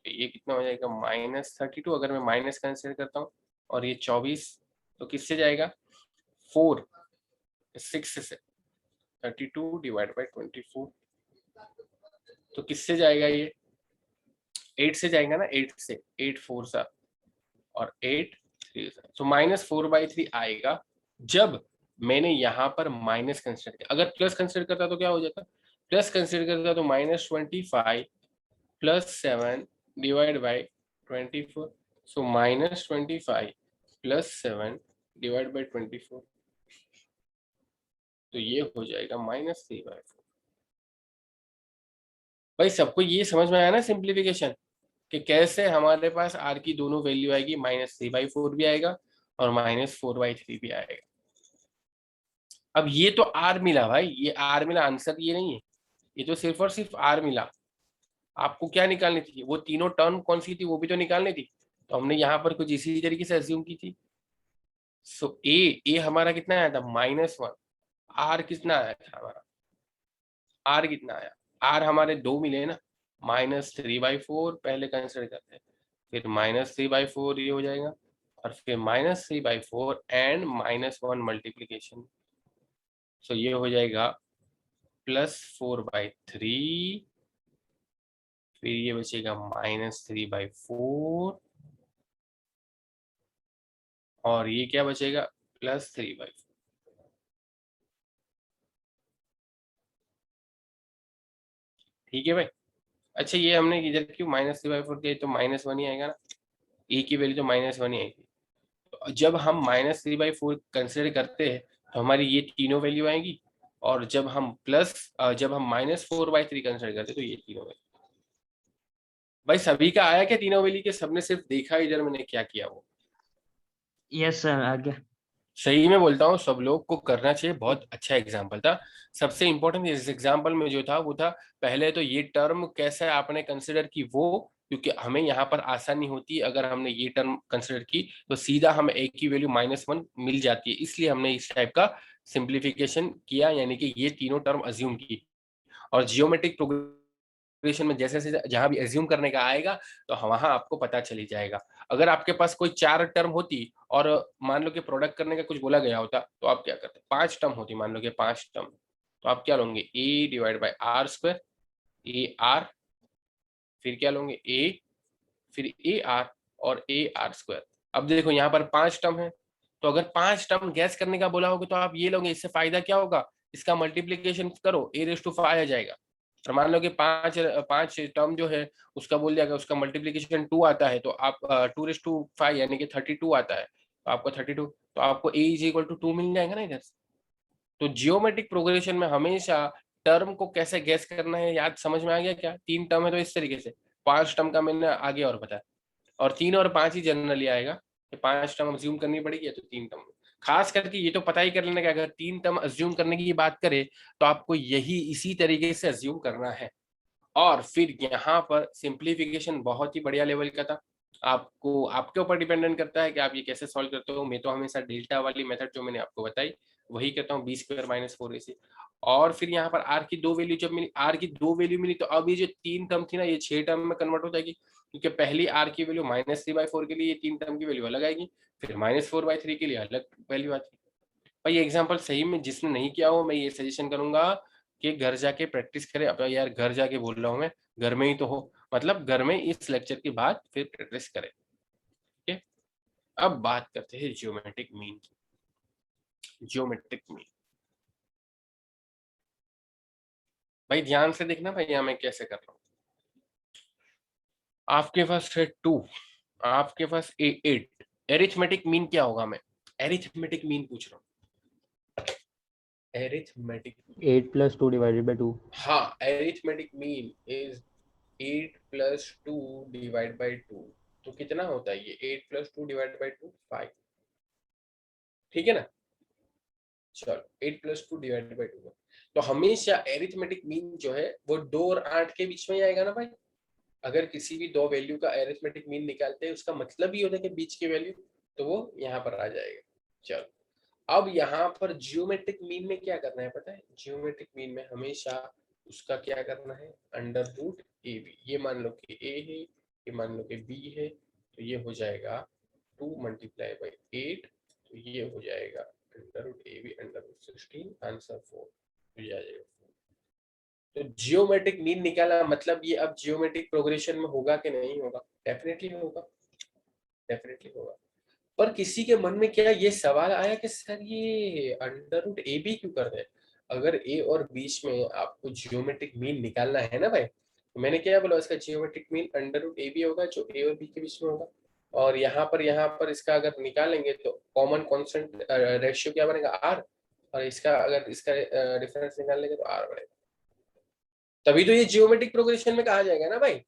ये कितना हो जाएगा -32, अगर मैं माइनस कंसिडर करता हूँ, और ये 24, तो किससे जाएगा 4 6 से 32 डिवाइड बाई 24, तो किससे जाएगा ये 8 से जाएगा ना, 8 से 8 4 सा और 8 3 सा, तो -4/3 आएगा जब मैंने यहाँ पर माइनस कंसिडर किया। अगर प्लस कंसिडर करता तो क्या हो जाता, प्लस कंसिडर करता तो -25 plus 7 divide by 24, so -25 plus 7 divide by 24, तो ये हो जाएगा -3/4। भाई सबको ये समझ में आया ना सिंप्लीफिकेशन, कि कैसे हमारे पास r की दोनों वैल्यू आएगी, -3/4 भी आएगा और -4/3 भी आएगा। अब ये तो r मिला भाई, ये r मिला, आंसर ये नहीं है, ये तो सिर्फ और सिर्फ r मिला। आपको क्या निकालनी थी, वो तीनों टर्म कौन सी थी वो भी तो निकालनी थी, तो हमने यहाँ पर कुछ इसी तरीके से अज्यूम की थी। सो ए हमारा कितना आया था -1, r कितना आया था हमारा, r कितना आया, r हमारे 2 मिले ना, -3/4 पहले कंसिडर करते हैं, फिर -3/4 ये हो जाएगा, और फिर -3/4 एंड -1 मल्टीप्लीकेशन, सो ये हो जाएगा +4/3, फिर ये बचेगा -3/4, और ये क्या बचेगा +3/4। ठीक है भाई। अच्छा ये हमने इधर क्यों -3/4 किया, तो -1 ही आएगा ना, ए की वैल्यू तो -1 ही आएगी। तो जब हम -3/4 कंसिडर करते हैं तो हमारी ये तीनों वैल्यू आएगी, और जब हम -4/3 कंसिडर करते हैं तो ये तीनों वैल्यू। भाई सभी का आया क्या तीनों वैल्यू के, सबने सिर्फ देखा इधर मैंने क्या किया वो। यस सर, आ गया। सही में बोलता हूँ सब लोग को करना चाहिए, बहुत अच्छा एग्जाम्पल था। सबसे इम्पोर्टेंट इस एग्जाम्पल में जो था वो था, पहले तो ये टर्म कैसे आपने कंसिडर की वो, क्योंकि हमें यहाँ पर आसानी होती है, अगर हमने ये टर्म कंसिडर की तो सीधा हमें a की वैल्यू -1 मिल जाती है, इसलिए हमने इस टाइप का सिंप्लीफिकेशन किया, यानी कि ये तीनों टर्म अज्यूम की। और जियोमेट्रिक प्रोग्रेशन में जैसे जैसे जहां भी एज्यूम करने का आएगा तो वहां आपको पता चली जाएगा। अगर आपके पास कोई 4 टर्म होती और मान लो कि प्रोडक्ट करने का कुछ बोला गया होता तो आप क्या करते, 5 टर्म होती, मान लो कि 5 टर्म, तो आप क्या लोगे a divide by R square, A R, फिर क्या लोगे a, फिर ए आर और ए आर स्क्वायर। अब देखो यहाँ पर 5 टर्म है, तो अगर 5 टर्म गैस करने का बोला होगा तो आप ये लोगे, इससे फायदा क्या होगा, इसका मल्टीप्लीकेशन करो, a⁵5 आ जाएगा। और मान लो कि 5 टर्म जो है उसका बोल दिया, उसका मल्टीप्लीकेशन 2 आता है, तो आप 2⁵5 यानी कि 32 आता है, तो आपको 32, तो आपको a = 2 मिल जाएगा ना इधर से। तो जियोमेट्रिक प्रोग्रेशन में हमेशा टर्म को कैसे गैस करना है याद समझ में आ गया क्या, 3 टर्म है तो इस तरीके से, 5 टर्म का मैंने आगे और बताया, और 3 और 5 ही जनरली आएगा, 5 टर्म अज्यूम करनी पड़ेगी तो 3 टर्म। खास करके ये तो पता ही कर लेना कि अगर 3 टर्म अज्यूम करने की बात करें तो आपको यही इसी तरीके से अज्यूम करना है। और फिर यहाँ पर सिंप्लीफिकेशन बहुत ही बढ़िया लेवल का था, आपको आपके ऊपर डिपेंडेंट करता है कि आप ये कैसे सॉल्व करते हो। मैं तो हमेशा डेल्टा वाली मेथड जो मैंने आपको बताई वही करता हूँ, b² - 4ac। और फिर यहाँ पर r की 2 वैल्यू जब मिली, r की 2 वैल्यू मिली, तो अब ये जो 3 टर्म थी ना ये 6 टर्म में कन्वर्ट हो जाएगी, क्योंकि पहली r की वैल्यू -3/4 के लिए ये 3 टर्म की वैल्यू अलग आएगी, फिर -4/3 के लिए अलग वैल्यू आती है। भाई ये एग्जाम्पल सही में जिसने नहीं किया हो मैं ये सजेशन करूंगा कि घर जाके प्रैक्टिस करे। अब यार घर जाके बोल रहा हूँ मैं, घर में ही तो हो, मतलब घर में इस लेक्चर के बाद फिर प्रैक्टिस करें। ठीक है, अब बात करते हैं जियोमेट्रिक मीन की। जियोमेट्रिक मीन भाई ध्यान से देखना भाई, यहाँ मैं कैसे कर रहा हूँ। आपके पास है 2, आपके पास 8। एरिथमेटिक मीन क्या होगा? मैं एरिथमेटिक मीन पूछ रहा हूँ। एरिथमेटिक 8 + 2 / 2। हाँ, एरिथमेटिक मीन इज 8 + 2 / 2। तो कितना होता है ये? 8 + 2 / 2 5। ठीक है ना? चलो 8 + 2 / 2। तो हमेशा एरिथमेटिक मीन जो है वो 2 और 8 के बीच में ही आएगा ना भाई। अगर किसी भी दो वैल्यू का एरिथमेटिक मीन निकालते हैं, उसका मतलब ही होता है कि बीच की वैल्यू, तो वो यहाँ पर आ जाएगा। चलो अब यहाँ पर जियोमेट्रिक मीन में क्या करना है पता है? जियोमेट्रिक मीन में हमेशा उसका क्या करना है? √AB। ये मान लो कि A है, ये मान लो कि B है, तो ये हो जाएगा 2 × 8, तो ये हो जाएगा √AB √16, आंसर 4, तो ये आ जाएगा। तो जियोमेट्रिक मीन निकाला, मतलब ये अब जियोमेट्रिक प्रोग्रेशन में होगा कि नहीं होगा? डेफिनेटली होगा, डेफिनेटली होगा। पर किसी के मन में क्या ये सवाल आया कि सर ये √AB क्यों कर रहे हैं? अगर ए और बीच में आपको जियोमेट्रिक मीन निकालना है ना भाई, तो मैंने क्या बोला, इसका जियोमेट्रिक मीन √AB होगा जो ए और बी के बीच में होगा। और यहाँ पर इसका अगर निकालेंगे तो कॉमन कांस्टेंट रेशियो क्या बनेगा? R। और इसका अगर इसका डिफरेंस निकाल लेंगे तो R बनेगा। तभी तो ये जियोमेट्रिक प्रोग्रेशन में कहा जाएगा ना भाई।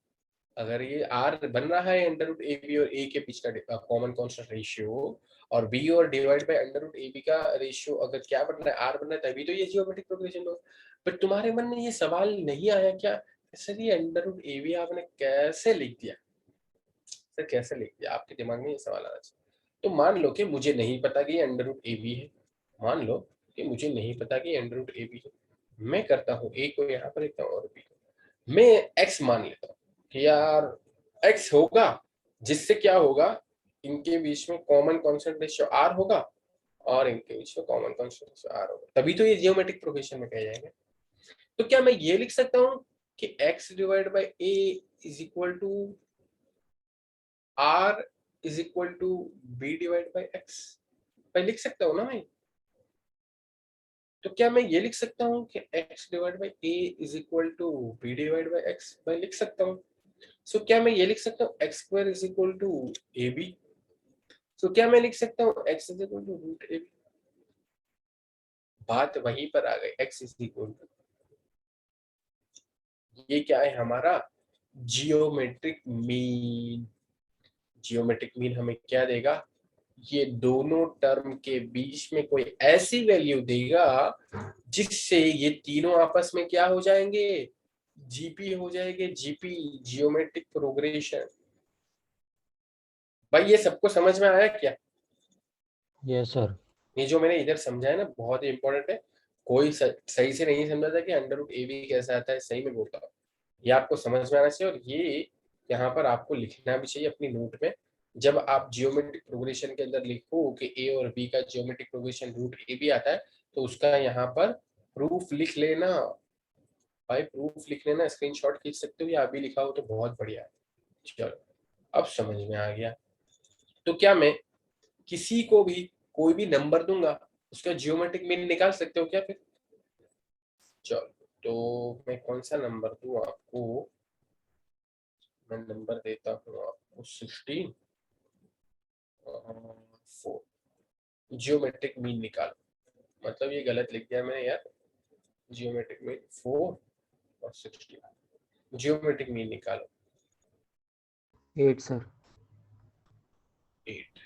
अगर ये R बन रहा है √AB और A के बीच का कॉमन कांस्टेंट रेशियो, और B और डिवाइड बाय √AB का रेशियो अगर क्या बन रहा है? R बन रहा है, तभी तो ये जियोमेट्रिक प्रोग्रेशन हो। बट तुम्हारे मन में ये सवाल नहीं आया क्या, सर ये √AB आपने कैसे लिख दिया? सर कैसे लिख दिया? आपके दिमाग में ये सवाल आना चाहिए। तो मान लो कि मुझे नहीं पता कि ये √AB है, मान लो कि मुझे नहीं पता कि ये √AB है। मैं करता हूँ A को यहाँ पर लिखता हूँ और B को मैं X मान लेता हूँ कि यार X होगा, जिससे क्या होगा, इनके बीच में कॉमन कांस्टेंट रेशियो R होगा और इनके बीच में कॉमन कांस्टेंट रेशियो R होगा, तभी तो ये जियोमेट्रिक प्रोग्रेशन में कहे जाएंगे। तो क्या मैं ये लिख सकता हूँ कि X / A is equal to R is equal to B / X? मैं लिख सकता हूँ ना मैं? तो क्या मैं ये लिख सकता हूँ कि X / A is equal to B / X? मैं लिख सकता हूँ। सो क्या मैं ये लिख सकता हूँ x² is equal to AB? So क्या मैं लिख सकता हूँ x is equal to √AB? बात वहीं पर आ गई, x इज इक्वल टू, ये क्या है हमारा? Geometric mean. जियोमेट्रिक मीन हमें क्या देगा? ये दोनों टर्म के बीच में कोई ऐसी वैल्यू देगा जिससे ये तीनों आपस में क्या हो जाएंगे? जीपी हो जाएंगे। GP geometric progression. भाई ये सबको समझ में आया क्या? Yes sir. ये जो मैंने इधर समझाया ना बहुत ही इंपॉर्टेंट है। कोई सही से नहीं समझा था कि √AB कैसा आता है, सही में बोलता हूँ, ये आपको समझ में आना चाहिए। और ये यहाँ पर आपको लिखना भी चाहिए अपनी नोट में। जब आप जियोमेट्रिक प्रोग्रेशन के अंदर लिखो कि ए और बी का जियोमेट्रिक प्रोग्रेशन √AB आता है, तो उसका यहाँ पर प्रूफ लिख लेना भाई, प्रूफ लिख लेना। स्क्रीनशॉट खींच सकते हो या अभी लिखा हो तो बहुत बढ़िया है। चलो अब समझ में आ गया। तो क्या मैं किसी को भी कोई भी नंबर दूंगा, उसका जियोमेट्रिक मीन निकाल सकते हो क्या फिर? चलो तो मैं कौन सा नंबर दूं आपको? मैं नंबर देता हूँ आपको 16 और 4। जियोमेट्रिक मीन निकालो। मतलब ये गलत लिख दिया मैंने यार। जियोमेट्रिक मीन 4 और 16। जियोमेट्रिक मीन निकालो। 8 सर। 8।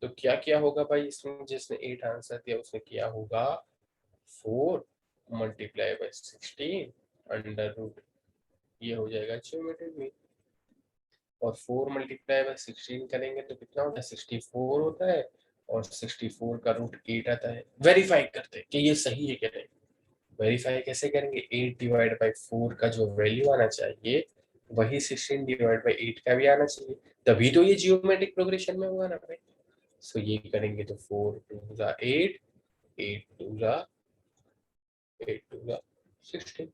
तो क्या क्या होगा भाई इसमें? जिसने 8 आंसर दिया उसने किया होगा 4 × 16 अंडर रूट, ये हो जाएगा जियोमेट्रिक मीन। और 4 × 16 करेंगे तो कितना होता है? 64 होता है। और 64 का √8 आता है। वेरीफाई करते हैं कि ये सही है क्या नहीं। वेरीफाई कैसे करेंगे? 8/4 का जो वैल्यू आना चाहिए वही 16/8 का भी आना चाहिए, तभी तो ये जियोमेट्रिक प्रोग्रेशन में होगा ना भाई। सो ये करेंगे तो 4 2 8, 8 2 8 2 16।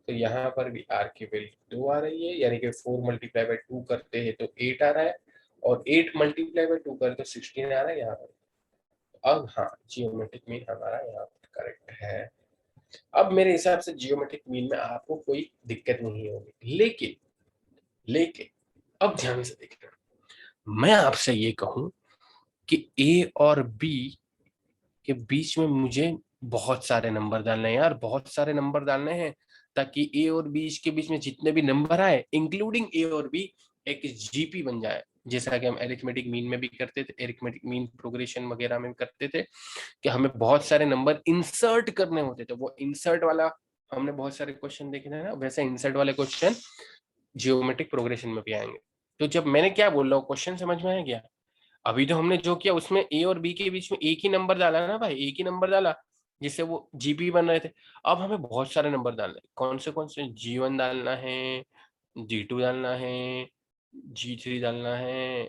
तो यहाँ पर भी R की वैल्यू 2 आ रही है, यानी कि 4 × 2 करते हैं तो 8 आ रहा है, और 8 × 2 करते तो 16 आ रहा है यहाँ पर। अब हाँ, जियोमेट्रिक मीन हमारा यहाँ पर करेक्ट है। अब मेरे हिसाब से जियोमेट्रिक मीन में आपको कोई दिक्कत नहीं होगी, लेकिन अब ध्यान से देखना, मैं आपसे ये कहूं कि ए और बी के बीच में मुझे बहुत सारे नंबर डालने हैं यार, बहुत सारे नंबर डालने हैं, ताकि ए और बी के बीच में जितने भी नंबर आए इंक्लूडिंग ए और बी एक जीपी बन जाए, जैसा कि हम एरिथमेटिक मीन में भी करते थे, एरिथमेटिक मीन प्रोग्रेशन वगैरह में भी करते थे, कि हमें बहुत सारे नंबर इंसर्ट करने होते थे। वो इंसर्ट वाला हमने बहुत सारे क्वेश्चन देखे थे ना, वैसे इंसर्ट वाले क्वेश्चन जियोमेट्रिक प्रोग्रेशन में भी आएंगे। तो जब मैंने क्या बोल रहा हूँ, क्वेश्चन समझ में आ गया? अभी तो हमने जो किया उसमें ए और बी के बीच में एक ही नंबर डाला ना भाई, एक ही नंबर डाला जिससे वो जीपी बन रहे थे। अब हमें बहुत सारे नंबर डालने हैं, कौन से G1 डालना है, G2 डालना है, G3 डालना है,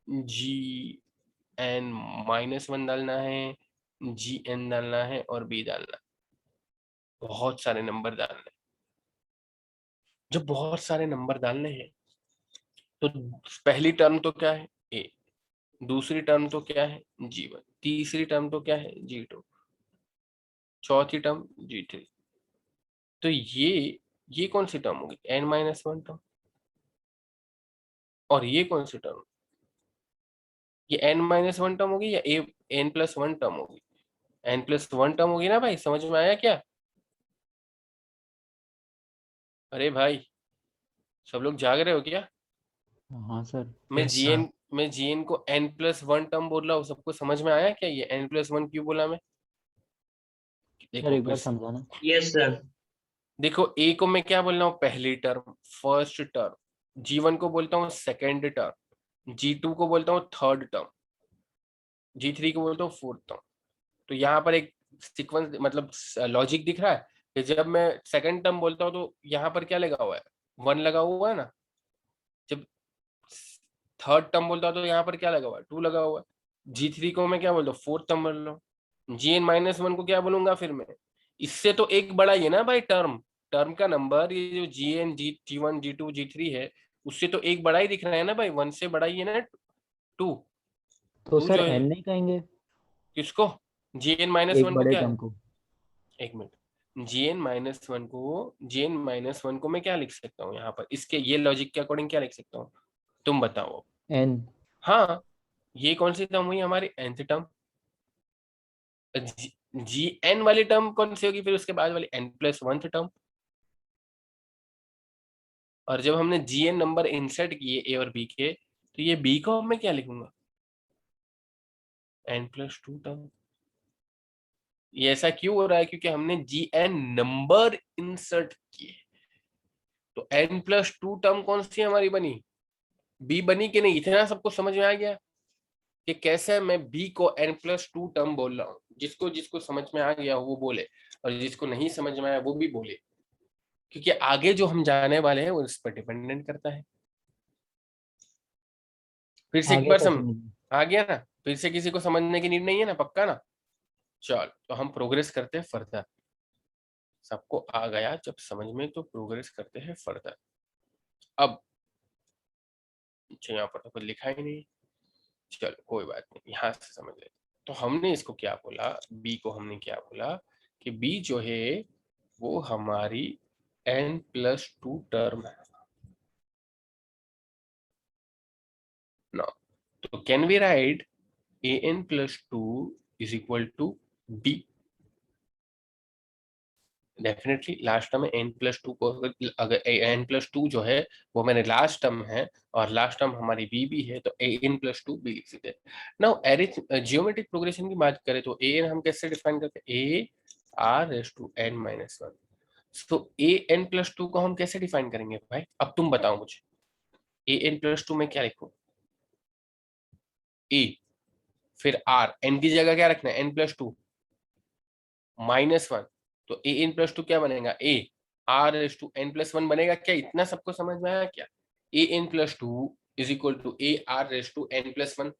GN-1 डालना है, GN डालना है और B डालना है। बहुत सारे नंबर डालने हैं। जब बहुत सारे नंबर डालने हैं तो पहली टर्म तो क्या है, ए, दूसरी टर्म तो क्या है, G1, तीसरी टर्म तो क्या है, G2, चौथी टर्म G3। तो ये कौन सी टर्म होगी, N-1 टर्म। और ये कौन सी टर्म, ये N-1 टर्म होगी या N+1 टर्म होगी? N+1 टर्म होगी ना भाई, समझ में आया क्या? अरे भाई सब लोग जाग रहे हो क्या? हाँ सर। Yes, sir. मैं GN को N+1 टर्म बोल रहा हूँ, सबको समझ में आया क्या? ये N+1 क्यों बोला मैं? सर देखो एक बार समझाना। Yes sir. देखो, ए को मैं क्या बोल रहा हूँ, पहली टर्म, फर्स्ट टर्म। G1 को बोलता हूँ सेकेंड टर्म, G2 को बोलता हूँ थर्ड टर्म, G3 को बोलता हूँ फोर्थ टर्म। तो यहाँ पर एक सीक्वेंस मतलब लॉजिक दिख रहा है कि जब मैं सेकंड टर्म बोलता हूँ तो यहाँ पर क्या लगा हुआ है, 1 लगा हुआ है ना। जब थर्ड टर्म बोलता हूँ तो यहाँ पर क्या लगा हुआ है, 2 लगा हुआ है। G3 को मैं क्या बोलता हूँ, फोर्थ टर्म बोल रहा हूँ। GN-1 को क्या बोलूंगा फिर मैं, इससे तो एक बड़ा ही है ना भाई टर्म, टर्म का नंबर ये जो GN G1 G2 G3 है, उससे तो एक बड़ा ही दिख रहा है ना भाई, 1 से बड़ा ही है ना 2। तो 2 सर जो है, n नहीं कहेंगे किसको, GN-1 एक को बड़े क्या है, टर्म को? एक मिनट, GN माइनस वन को मैं क्या लिख सकता हूँ यहाँ पर, इसके ये लॉजिक के अकॉर्डिंग क्या लिख सकता हूँ, तुम बताओ। n। हाँ, ये कौन सी टर्म हुई हमारी, nth टर्म। GN वाली टर्म कौन सी होगी फिर उसके बाद वाली, N+1 टर्म। और जब हमने GN नंबर इंसर्ट किए ए और बी के, तो ये बी को मैं क्या लिखूंगा, N+2 टर्म। ये ऐसा क्यों हो रहा है, क्योंकि हमने GN नंबर इंसर्ट किए। तो N+2 टर्म कौन सी हमारी बनी, बी बनी कि नहीं? इतना सबको समझ में आ गया कि कैसे मैं बी को N+2 टर्म बोल रहा हूँ। जिसको जिसको समझ में आ गया वो बोले, और जिसको नहीं समझ में आया वो भी बोले, क्योंकि आगे जो हम जाने वाले हैं वो इस पर डिपेंडेंट करता है। फिर से आ एक गया बार सर समझ में। आ गया ना, फिर से किसी को समझने की नीड नहीं है ना, पक्का ना? चल तो हम प्रोग्रेस करते हैं फर्दर। सबको आ गया जब समझ में, तो प्रोग्रेस करते हैं फर्दर। अब अच्छा, यहाँ पर तो कुछ लिखा ही नहीं, चलो कोई बात नहीं, यहाँ से समझ लेते। तो हमने इसको क्या बोला, बी को हमने क्या बोला कि बी जो है वो हमारी N+2 टर्म है ना। तो can we write AN+2 is equal to B? Definitely last term N+2 को, अगर N+2 जो है वो मैंने लास्ट टर्म है और लास्ट टर्म हमारी बी भी है, तो AN+2 B लिख सकते हैं। नाउ जियोमेट्रिक प्रोग्रेशन की बात करें तो AN हम कैसे डिफाइन करते हैं, AR⁻n-1। तो AN+2 को हम कैसे डिफाइन करेंगे भाई, अब तुम बताओ मुझे। AN+2 में क्या लिखो, A, फिर R, N की जगह क्या रखना है, N+2 -1। तो AN+2 क्या बनेगा, AR⁻n+1 बनेगा क्या? इतना सबको समझ में आया क्या? AN+2 is equal to AR⁻n+1।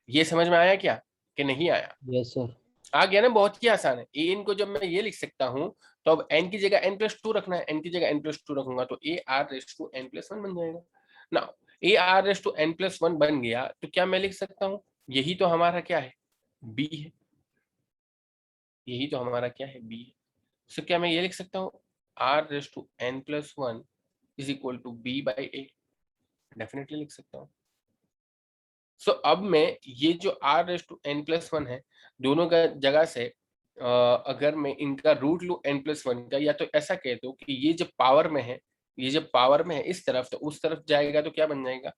ये समझ में आया क्या कि नहीं आया? Yes sir. आ गया ना, बहुत ही आसान है। AN को जब मैं ये लिख सकता हूँ तो अब N की जगह N+2 रखना है, N की जगह N+2 रखूंगा तो AR⁻n+1 बन जाएगा ना। AR⁻n+1 बन गया तो क्या मैं लिख सकता हूँ, यही तो हमारा क्या है, B है। यही तो हमारा क्या है बी है। सो क्या मैं ये लिख सकता हूँ r⁻n+1 is equal to b/a? Definitely लिख सकता हूँ। सो अब मैं ये जो r⁻n+1 है दोनों का जगह से अगर मैं इनका रूट लूँ n+1 का, या तो ऐसा कह दो कि ये जब पावर में है, ये जब पावर में है इस तरफ, तो उस तरफ जाएगा तो क्या बन जाएगा,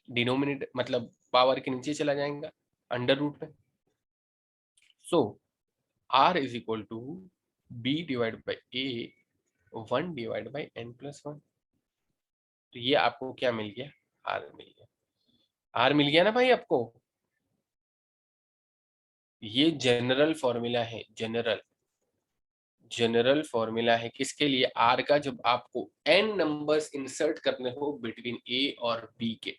डिनोमिनेटर मतलब पावर के नीचे चला जाएगा अंडर रूट में। So r is equal to b divide by a 1 divide by n+1। तो ये आपको क्या मिल गया, r मिल गया। r मिल गया ना भाई आपको। ये जनरल फॉर्मूला है, जनरल फॉर्मूला है किसके लिए, r का, जब आपको n नंबर्स इंसर्ट करने हो बिटवीन a और b के।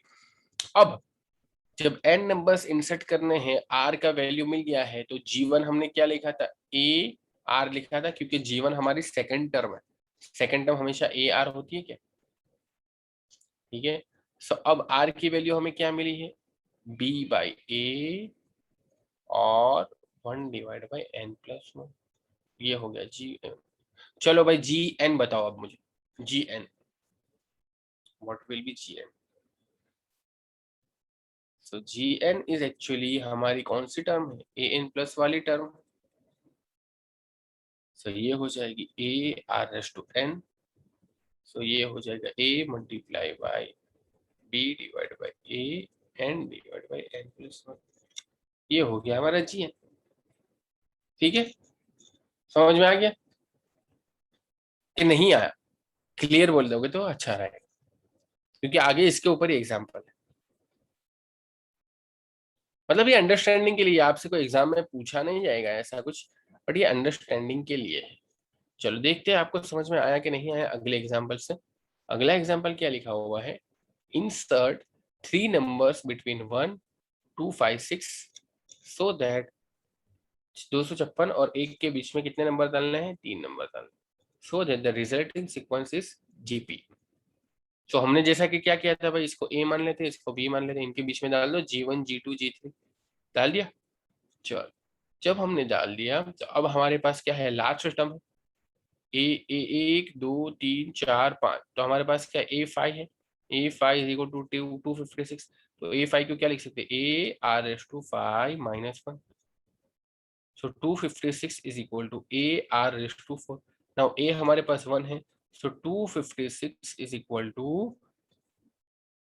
अब जब n नंबर्स इंसर्ट करने हैं, r का वैल्यू मिल गया है, तो g1 हमने क्या लिखा था, a r लिखा था, क्योंकि g1 हमारी सेकंड टर्म है, सेकंड टर्म हमेशा a r होती है क्या, ठीक है। सो अब r की वैल्यू हमें क्या मिली है, b/a और 1 डिवाइड बाई n+1, ये हो गया जी। चलो भाई gn बताओ अब मुझे, gn what will be gn। So gn is actually हमारी कौन सी टर्म है, an प्लस वाली टर्म। सो ये हो जाएगी a r⁻n। सो ये हो जाएगा a multiply by b divide by a n divide by n+1। ये हो गया हमारा gn। ठीक है, समझ में आ गया कि नहीं आया, क्लियर बोल दोगे तो अच्छा रहेगा, क्योंकि आगे इसके ऊपर ही एग्जाम्पल है। मतलब ये अंडरस्टैंडिंग के लिए, आपसे कोई एग्जाम में पूछा नहीं जाएगा ऐसा कुछ, बट ये अंडरस्टैंडिंग के लिए है। चलो देखते हैं आपको समझ में आया कि नहीं आया अगले एग्जाम्पल से। अगला एग्जाम्पल क्या लिखा हुआ है, insert 3 numbers between 1 2 5 6 so that 256 और 1 के बीच में कितने नंबर डालने हैं, 3 नंबर डालने, so that the resulting sequence is GP. तो हमने जैसा कि क्या किया था भाई, इसको a मान लेते हैं, इसको b मान लेते हैं, इनके बीच में डाल दो g1 g2 g3, डाल दिया। चल जब हमने डाल दिया तो अब हमारे पास क्या है, लार्ज सिस्टम है, ए 1 2 3 4 5, तो हमारे पास क्या a5 है, a5 इज इक्वल टू 256। तो a5 को क्या लिख सकते हैं, a r⁻5 - 1। So 256 is equal to a r⁻4। Now a हमारे पास 1 है, सो 256 इज इक्वल टू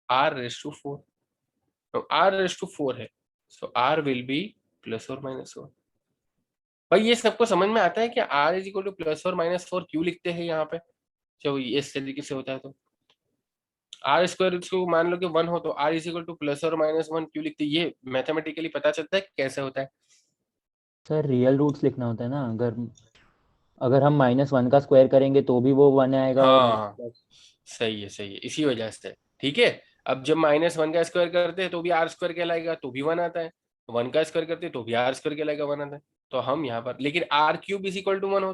r⁻4। तो r⁻4 है, सो r विल बी +or-1। भाई ये सबको समझ में आता है कि r is equal to +or-4 क्यों लिखते हैं यहाँ पे, जब ये इस तरीके से होता है तो आर स्क्वायर इसको मान लो कि 1 हो तो r is equal to +or-1 क्यों लिखते हैं, ये मैथमेटिकली पता चलता है कैसे होता है। सर रियल रूट्स लिखना होता है ना, अगर अगर हम -1 का स्क्वायर करेंगे तो भी वो 1 आएगा, और हाँ सही है इसी वजह से। ठीक है, अब जब -1 का स्क्वायर करते हैं तो भी r स्क्वायर कहलाएगा, तो भी 1 आता है, 1 का स्क्वायर करते हैं तो भी r स्क्वायर कहलाएगा, 1 आता है। तो हम यहाँ पर, लेकिन r³ इज इक्वल टू 1 हो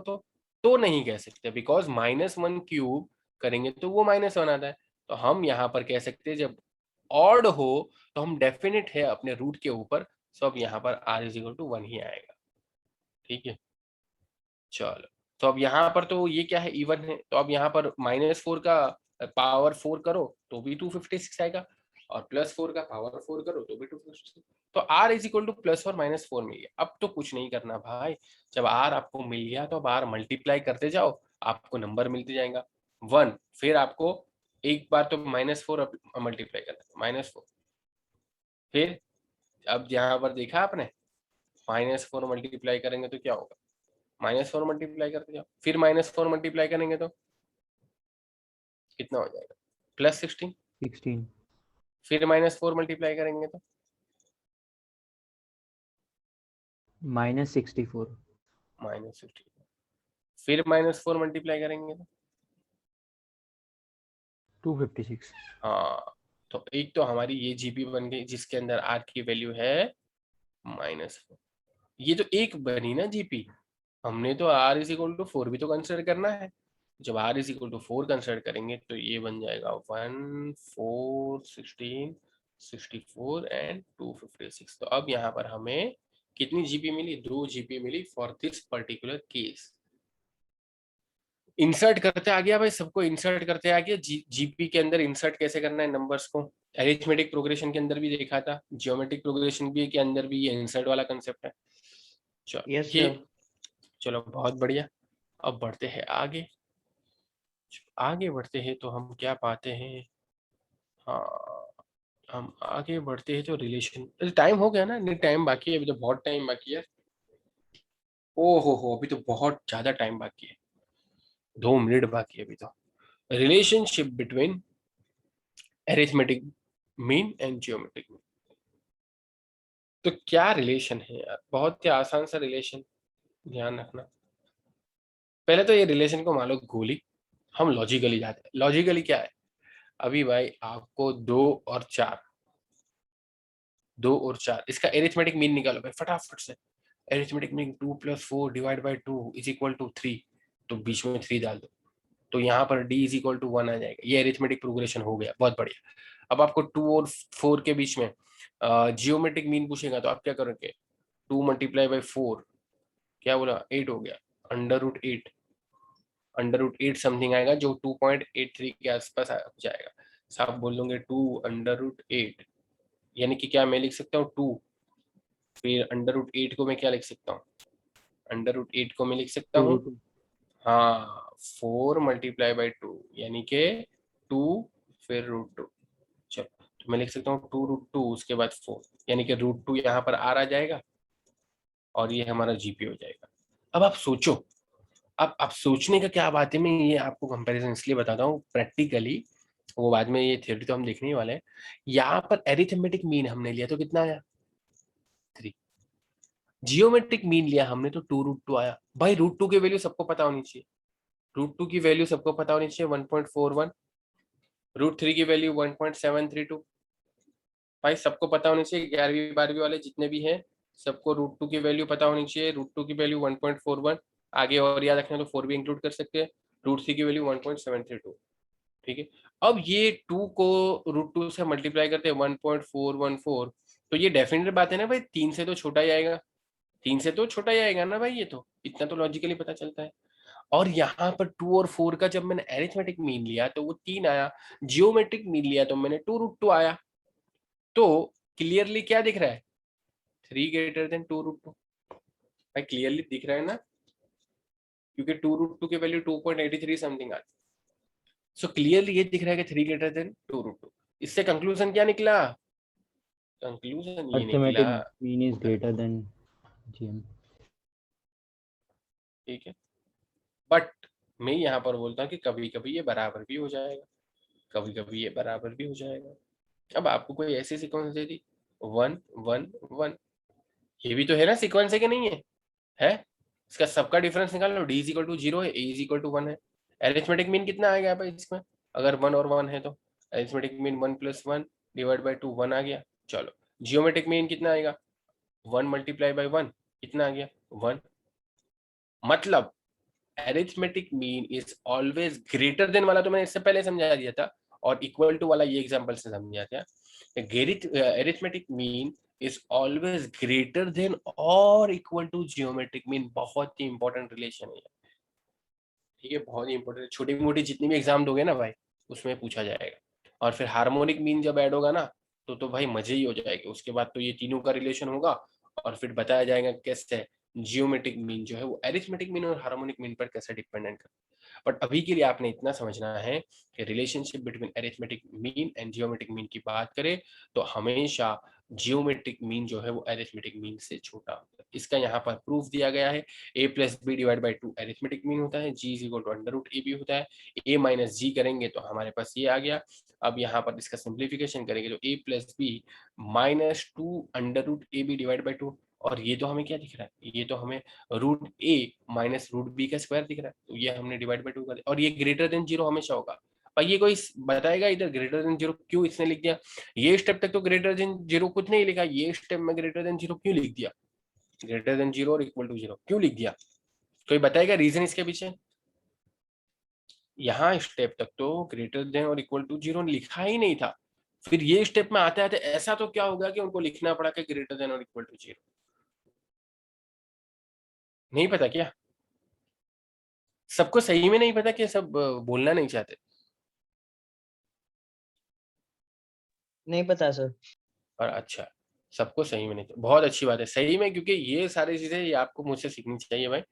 तो नहीं कह सकते, बिकॉज -1³ करेंगे तो वो -1 आता है। तो हम यहाँ पर कह सकते हैं जब ऑड हो तो हम डेफिनेट है अपने रूट के ऊपर, सो अब यहाँ पर r इज इक्वल टू 1 ही आएगा। ठीक है, चलो तो अब यहाँ पर तो ये क्या है, इवन है, तो अब यहाँ पर -4 का पावर 4 करो तो भी 256 आएगा, और +4 का पावर 4 करो तो भी 256। तो r is equal to +or-4 मिल गया। अब तो कुछ नहीं करना भाई, जब r आपको मिल गया तो अब r मल्टीप्लाई करते जाओ, आपको नंबर मिलते जाएगा 1, फिर आपको एक बार तो -4 मल्टीप्लाई करना, -4, फिर अब यहाँ पर देखा आपने -4 मल्टीप्लाई करेंगे तो क्या होगा, -4 मल्टीप्लाई करते जाओ, फिर -4 मल्टीप्लाई करेंगे तो कितना हो जाएगा, +16, 16 फिर -4 मल्टीप्लाई करेंगे तो -64 -16, फिर -4 मल्टीप्लाई करेंगे तो 256। हाँ। तो एक तो हमारी ये जीपी बन गई जिसके अंदर r की वैल्यू है -4, ये तो एक बनी ना जीपी, हमने तो r इज इक्वल टू 4 भी तो कंसिडर करना है। जब r is equal to 4 consider करेंगे तो ये बन जाएगा 1 4 16 64 एंड 256। तो अब यहाँ पर हमें कितनी जीपी मिली? 2 जीपी मिली for this particular case. Insert करते आ गया भाई, सबको इंसर्ट करते आ गया। जीपी के अंदर इंसर्ट कैसे करना है नंबर्स को, अरिथमेटिक प्रोग्रेशन के अंदर भी देखा था, जियोमेट्रिक प्रोग्रेशन भी के अंदर भी ये इंसर्ट वाला कंसेप्ट है। चलो यस ये, सर। चलो बहुत बढ़िया। अब बढ़ते हैं आगे। आगे बढ़ते हैं तो हम क्या पाते हैं, हाँ हम आगे बढ़ते हैं तो रिलेशन, टाइम हो गया ना? नहीं टाइम बाकी है, अभी तो बहुत टाइम बाकी है। ओ हो, अभी तो बहुत ज्यादा टाइम बाकी है, 2 मिनट बाकी है अभी तो। Relationship between arithmetic mean and geometric mean. तो क्या रिलेशन है यार, बहुत ही आसान सा रिलेशन, ध्यान रखना। पहले तो ये रिलेशन को मान लो गोली, हम लॉजिकली जाते हैं। लॉजिकली क्या है, अभी भाई आपको 2 और 4 इसका एरिथमेटिक मीन निकालो भाई फटाफट से। एरिथमेटिक मीन 2 + 4 डिवाइड बाई 2 = 3, तो बीच में 3 डाल दो, तो यहाँ पर d = 1 आ जाएगा। ये एरिथमेटिक प्रोग्रेशन हो गया, बहुत बढ़िया। अब आपको 2 और 4 के बीच में जियोमेट्रिक मीन पूछेगा, तो आप क्या करोगे? 2 × 4 क्या बोला, 8 हो गया। √8, √8 समथिंग आएगा, जो 2.83 के आसपास जाएगा। आप बोल दोगे 2 √8, यानी कि क्या मैं लिख सकता हूँ 2, फिर √8 को मैं क्या लिख सकता हूँ, √8 को मैं लिख सकता हूँ, हाँ 4 × 2 यानी कि 2 फिर √2। चलो तो मैं लिख सकता हूँ 2 √2 उसके बाद 4, यानी कि √2 यहाँ पर आ जाएगा और ये हमारा जीपी हो जाएगा। अब आप सोचो, अब सोचने का क्या बात है, मैं ये आपको कंपैरिजन इसलिए बताता हूँ प्रैक्टिकली, वो बाद में, ये थ्योरी तो हम देखने ही वाले हैं। यहाँ पर एरिथमेटिक मीन हमने लिया तो कितना आया, 3। जियोमेट्रिक मीन लिया हमने तो 2 √2 आया। भाई √2 की वैल्यू सबको पता होनी चाहिए, √2 की वैल्यू सबको पता होनी चाहिए 1.41, √3 की वैल्यू 1.732। भाई सबको पता होनी चाहिए, 11वीं 12वीं वाले जितने भी हैं सबको √2 की वैल्यू पता होनी चाहिए। √2 की वैल्यू 1.41, आगे और याद रखना तो 4 भी इंक्लूड कर सकते हैं। √3 की वैल्यू 1.732, ठीक है। अब ये 2 को √2 से मल्टीप्लाई करते हैं 1.414, तो ये डेफिनेट बात है ना भाई, 3 से तो छोटा ही आएगा, 3 से तो छोटा ही आएगा ना भाई, ये तो इतना तो लॉजिकली पता चलता है। और यहाँ पर 2 और 4 का जब मैंने एरिथमेटिक मीन लिया तो वो 3 आया, जियोमेट्रिक मीन लिया तो मैंने 2 √2 आया। तो क्लियरली क्या दिख रहा है, 3 > 2 √2। भाई क्लियरली दिख रहा है ना, क्योंकि 2 √2 की वैल्यू 2.83 समथिंग आती है। सो क्लियरली ये दिख रहा है कि 3 > 2 √2। इससे कंक्लूजन क्या निकला, कंक्लूजन ये निकला, arithmetic mean is greater than GM. ठीक है। बट मैं यहाँ पर बोलता हूँ कि कभी कभी ये बराबर भी हो जाएगा, कभी कभी ये बराबर भी हो जाएगा। अब आपको कोई ऐसी सीक्वेंस दे दी 1 1 1, ये भी तो है ना सीक्वेंस, है कि नहीं है? है। इसका सबका डिफरेंस निकालो, d = 0 है, a = 1 है। अरिथमेटिक मीन कितना आ गया भाई इसमें, अगर 1 और 1 है तो अरिथमेटिक मीन 1 + 1 डिवाइड बाई 2 1 आ गया। चलो जियोमेट्रिक मीन कितना आएगा, 1 × 1 कितना आ गया, 1। मतलब arithmetic mean is always greater than वाला तो मैंने इससे पहले समझा दिया था, और इक्वल टू वाला ये एग्जांपल से समझा था। Arithmetic mean is always greater than और इक्वल टू जियोमेट्रिक मीन। बहुत ही इंपॉर्टेंट रिलेशन है, ठीक है, बहुत ही इंपॉर्टेंट। छोटी मोटी जितनी भी एग्जाम दोगे ना भाई उसमें पूछा जाएगा। और फिर हार्मोनिक मीन जब ऐड होगा ना तो भाई मजे ही हो जाएंगे। उसके बाद तो ये तीनों का रिलेशन होगा और फिर बताया जाएगा कैसे जियोमेट्रिक मीन जो है वो अरिथमेटिक मीन और हार्मोनिक मीन पर कैसे डिपेंडेंट है। बट अभी के लिए आपने इतना समझना है कि relationship between arithmetic mean and geometric mean की बात करें तो हमेशा जियोमेट्रिक मीन जो है वो अरिथमेटिक मीन से छोटा होता है। इसका यहाँ पर प्रूफ दिया गया है, a + b divide by 2 arithmetic mean होता है, g = √ab होता है। a - g करेंगे तो हमारे पास ये आ गया। अब यहाँ पर इसका सिंप्लीफिकेशन करेंगे तो a + b - 2 √ab divide by 2, और ये तो हमें क्या दिख रहा है, ये तो हमें √a - √b का स्क्वायर दिख रहा है, तो ये हमने डिवाइड बाई 2 कर दिया। और ये ग्रेटर देन 0 हमेशा होगा। और ये कोई बताएगा इधर ग्रेटर देन 0 क्यों इसने लिख दिया, ये स्टेप तक तो ग्रेटर देन 0 कुछ नहीं लिखा, ये स्टेप में ग्रेटर देन 0 क्यों लिख दिया, ग्रेटर देन 0 और इक्वल टू 0 क्यों लिख दिया, कोई बताएगा रीजन इसके पीछे? यहाँ स्टेप तक तो ग्रेटर देन और इक्वल टू 0 लिखा ही नहीं था, फिर ये स्टेप में आते आते ऐसा तो क्या होगा कि उनको लिखना पड़ा कि ग्रेटर देन और इक्वल टू 0। नहीं पता क्या? सबको सही में नहीं पता कि सब बोलना नहीं चाहते? नहीं पता सर। और अच्छा, सबको सही में नहीं, बहुत अच्छी बात है सही में, क्योंकि ये सारी चीजें ये आपको मुझसे सीखनी चाहिए भाई।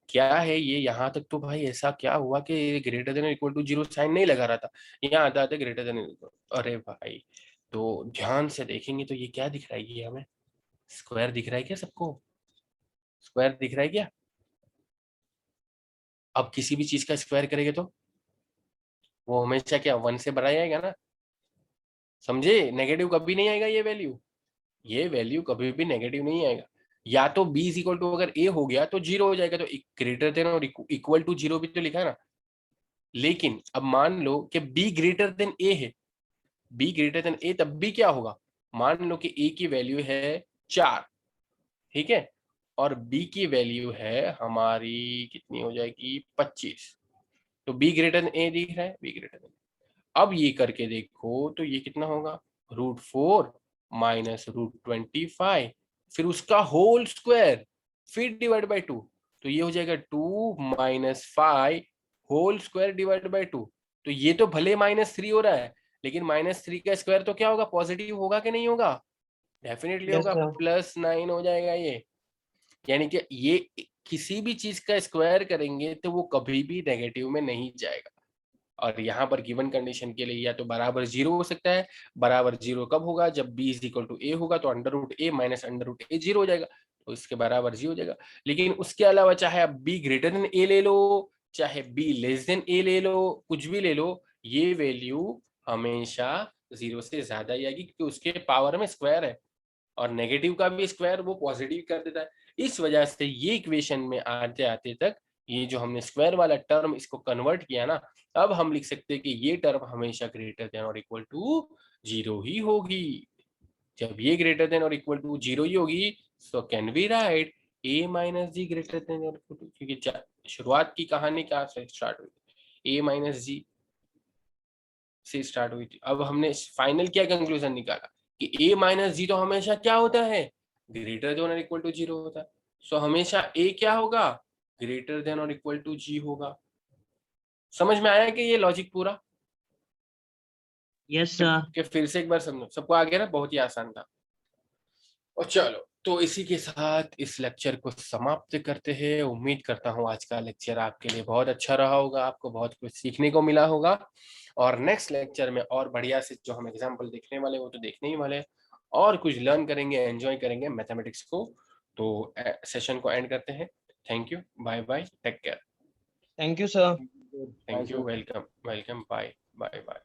क्या है ये यहाँ तक तो भाई ऐसा क्या हुआ कि greater than equal to zero sign नहीं लगा रहा था, यहाँ आता आता ग्रेटर देन। अरे भाई, तो ध्यान से देखेंगे तो ये क्या दिख रहा है, ये हमें स्क्वायर दिख रहा है क्या? सबको स्क्वायर दिख रहा है क्या? अब किसी भी चीज का स्क्वायर करेंगे तो वो हमेशा क्या 1 से बड़ा ही आएगा ना, समझे? नेगेटिव कभी नहीं आएगा, ये वैल्यू कभी भी नेगेटिव नहीं आएगा। या तो b इज इक्वल टू, अगर a हो गया तो 0 हो जाएगा, तो ग्रेटर देन और इक्वल टू 0 भी तो लिखा है ना। लेकिन अब मान लो कि b ग्रेटर देन a है, b ग्रेटर देन a, तब भी क्या होगा? मान लो कि a की वैल्यू है 4, ठीक है, और b की वैल्यू है हमारी कितनी हो जाएगी 25, तो b ग्रेटर देन a दिख रहा है, b ग्रेटर देन। अब ये करके देखो तो ये कितना होगा, √4 माइनस √25, फिर उसका होल स्क्वायर, फिर डिवाइड बाय 2, तो ये हो जाएगा 2 minus 5 whole square divide by 2। तो ये तो भले -3 हो रहा है, लेकिन -3 का स्क्वायर तो क्या होगा, पॉजिटिव होगा कि नहीं होगा? डेफिनेटली यस होगा, सर। +9 हो जाएगा ये। यानी कि ये किसी भी चीज का स्क्वायर करेंगे तो वो कभी भी नेगेटिव में नहीं जाएगा। और यहाँ पर गिवन कंडीशन के लिए या तो बराबर 0 हो सकता है, बराबर 0 कब होगा, जब b is equal to a होगा, तो √a माइनस √a 0 हो जाएगा, तो इसके बराबर 0 हो जाएगा। लेकिन उसके अलावा चाहे आप b ग्रेटर देन a ले लो, चाहे b लेस देन a ले लो, कुछ भी ले लो, ये वैल्यू हमेशा 0 से ज्यादा ही आएगी, क्योंकि उसके पावर में स्क्वायर है, और नेगेटिव का भी स्क्वायर वो पॉजिटिव कर देता है। इस वजह से ये इक्वेशन में आते आते तक ये जो हमने स्क्वायर वाला टर्म इसको कन्वर्ट किया ना, अब हम लिख सकते हैं कि ये टर्म हमेशा ग्रेटर देन और इक्वल टू 0 ही होगी। जब ये ग्रेटर देन और इक्वल टू 0 ही होगी, so can we write a minus G greater than और इक्वल टू, क्योंकि शुरुआत की कहानी कहाँ से स्टार्ट हुई थी, a माइनस जी से स्टार्ट हुई थी। अब हमने फाइनल क्या कंक्लूजन निकाला कि a माइनस जी तो हमेशा क्या होता है, ग्रेटर देन और इक्वल टू 0 होता है। सो हमेशा a क्या होगा, ग्रेटर देन और इक्वल टू g होगा। समझ में आया कि ये लॉजिक पूरा? Yes sir. कि फिर से एक बार समझो, सबको आ गया ना? बहुत ही आसान था। और चलो, तो इसी के साथ इस लेक्चर को समाप्त करते हैं। उम्मीद करता हूँ आज का लेक्चर आपके लिए बहुत अच्छा रहा होगा, आपको बहुत कुछ सीखने को मिला होगा। और नेक्स्ट लेक्चर में और बढ़िया से जो हम एग्जाम्पल देखने वाले वो तो देखने ही वाले, और कुछ लर्न करेंगे, एंजॉय करेंगे मैथमेटिक्स को। तो सेशन को एंड करते हैं। Thank you, bye bye, take care. Thank you sir. Thank you, welcome welcome, bye bye bye.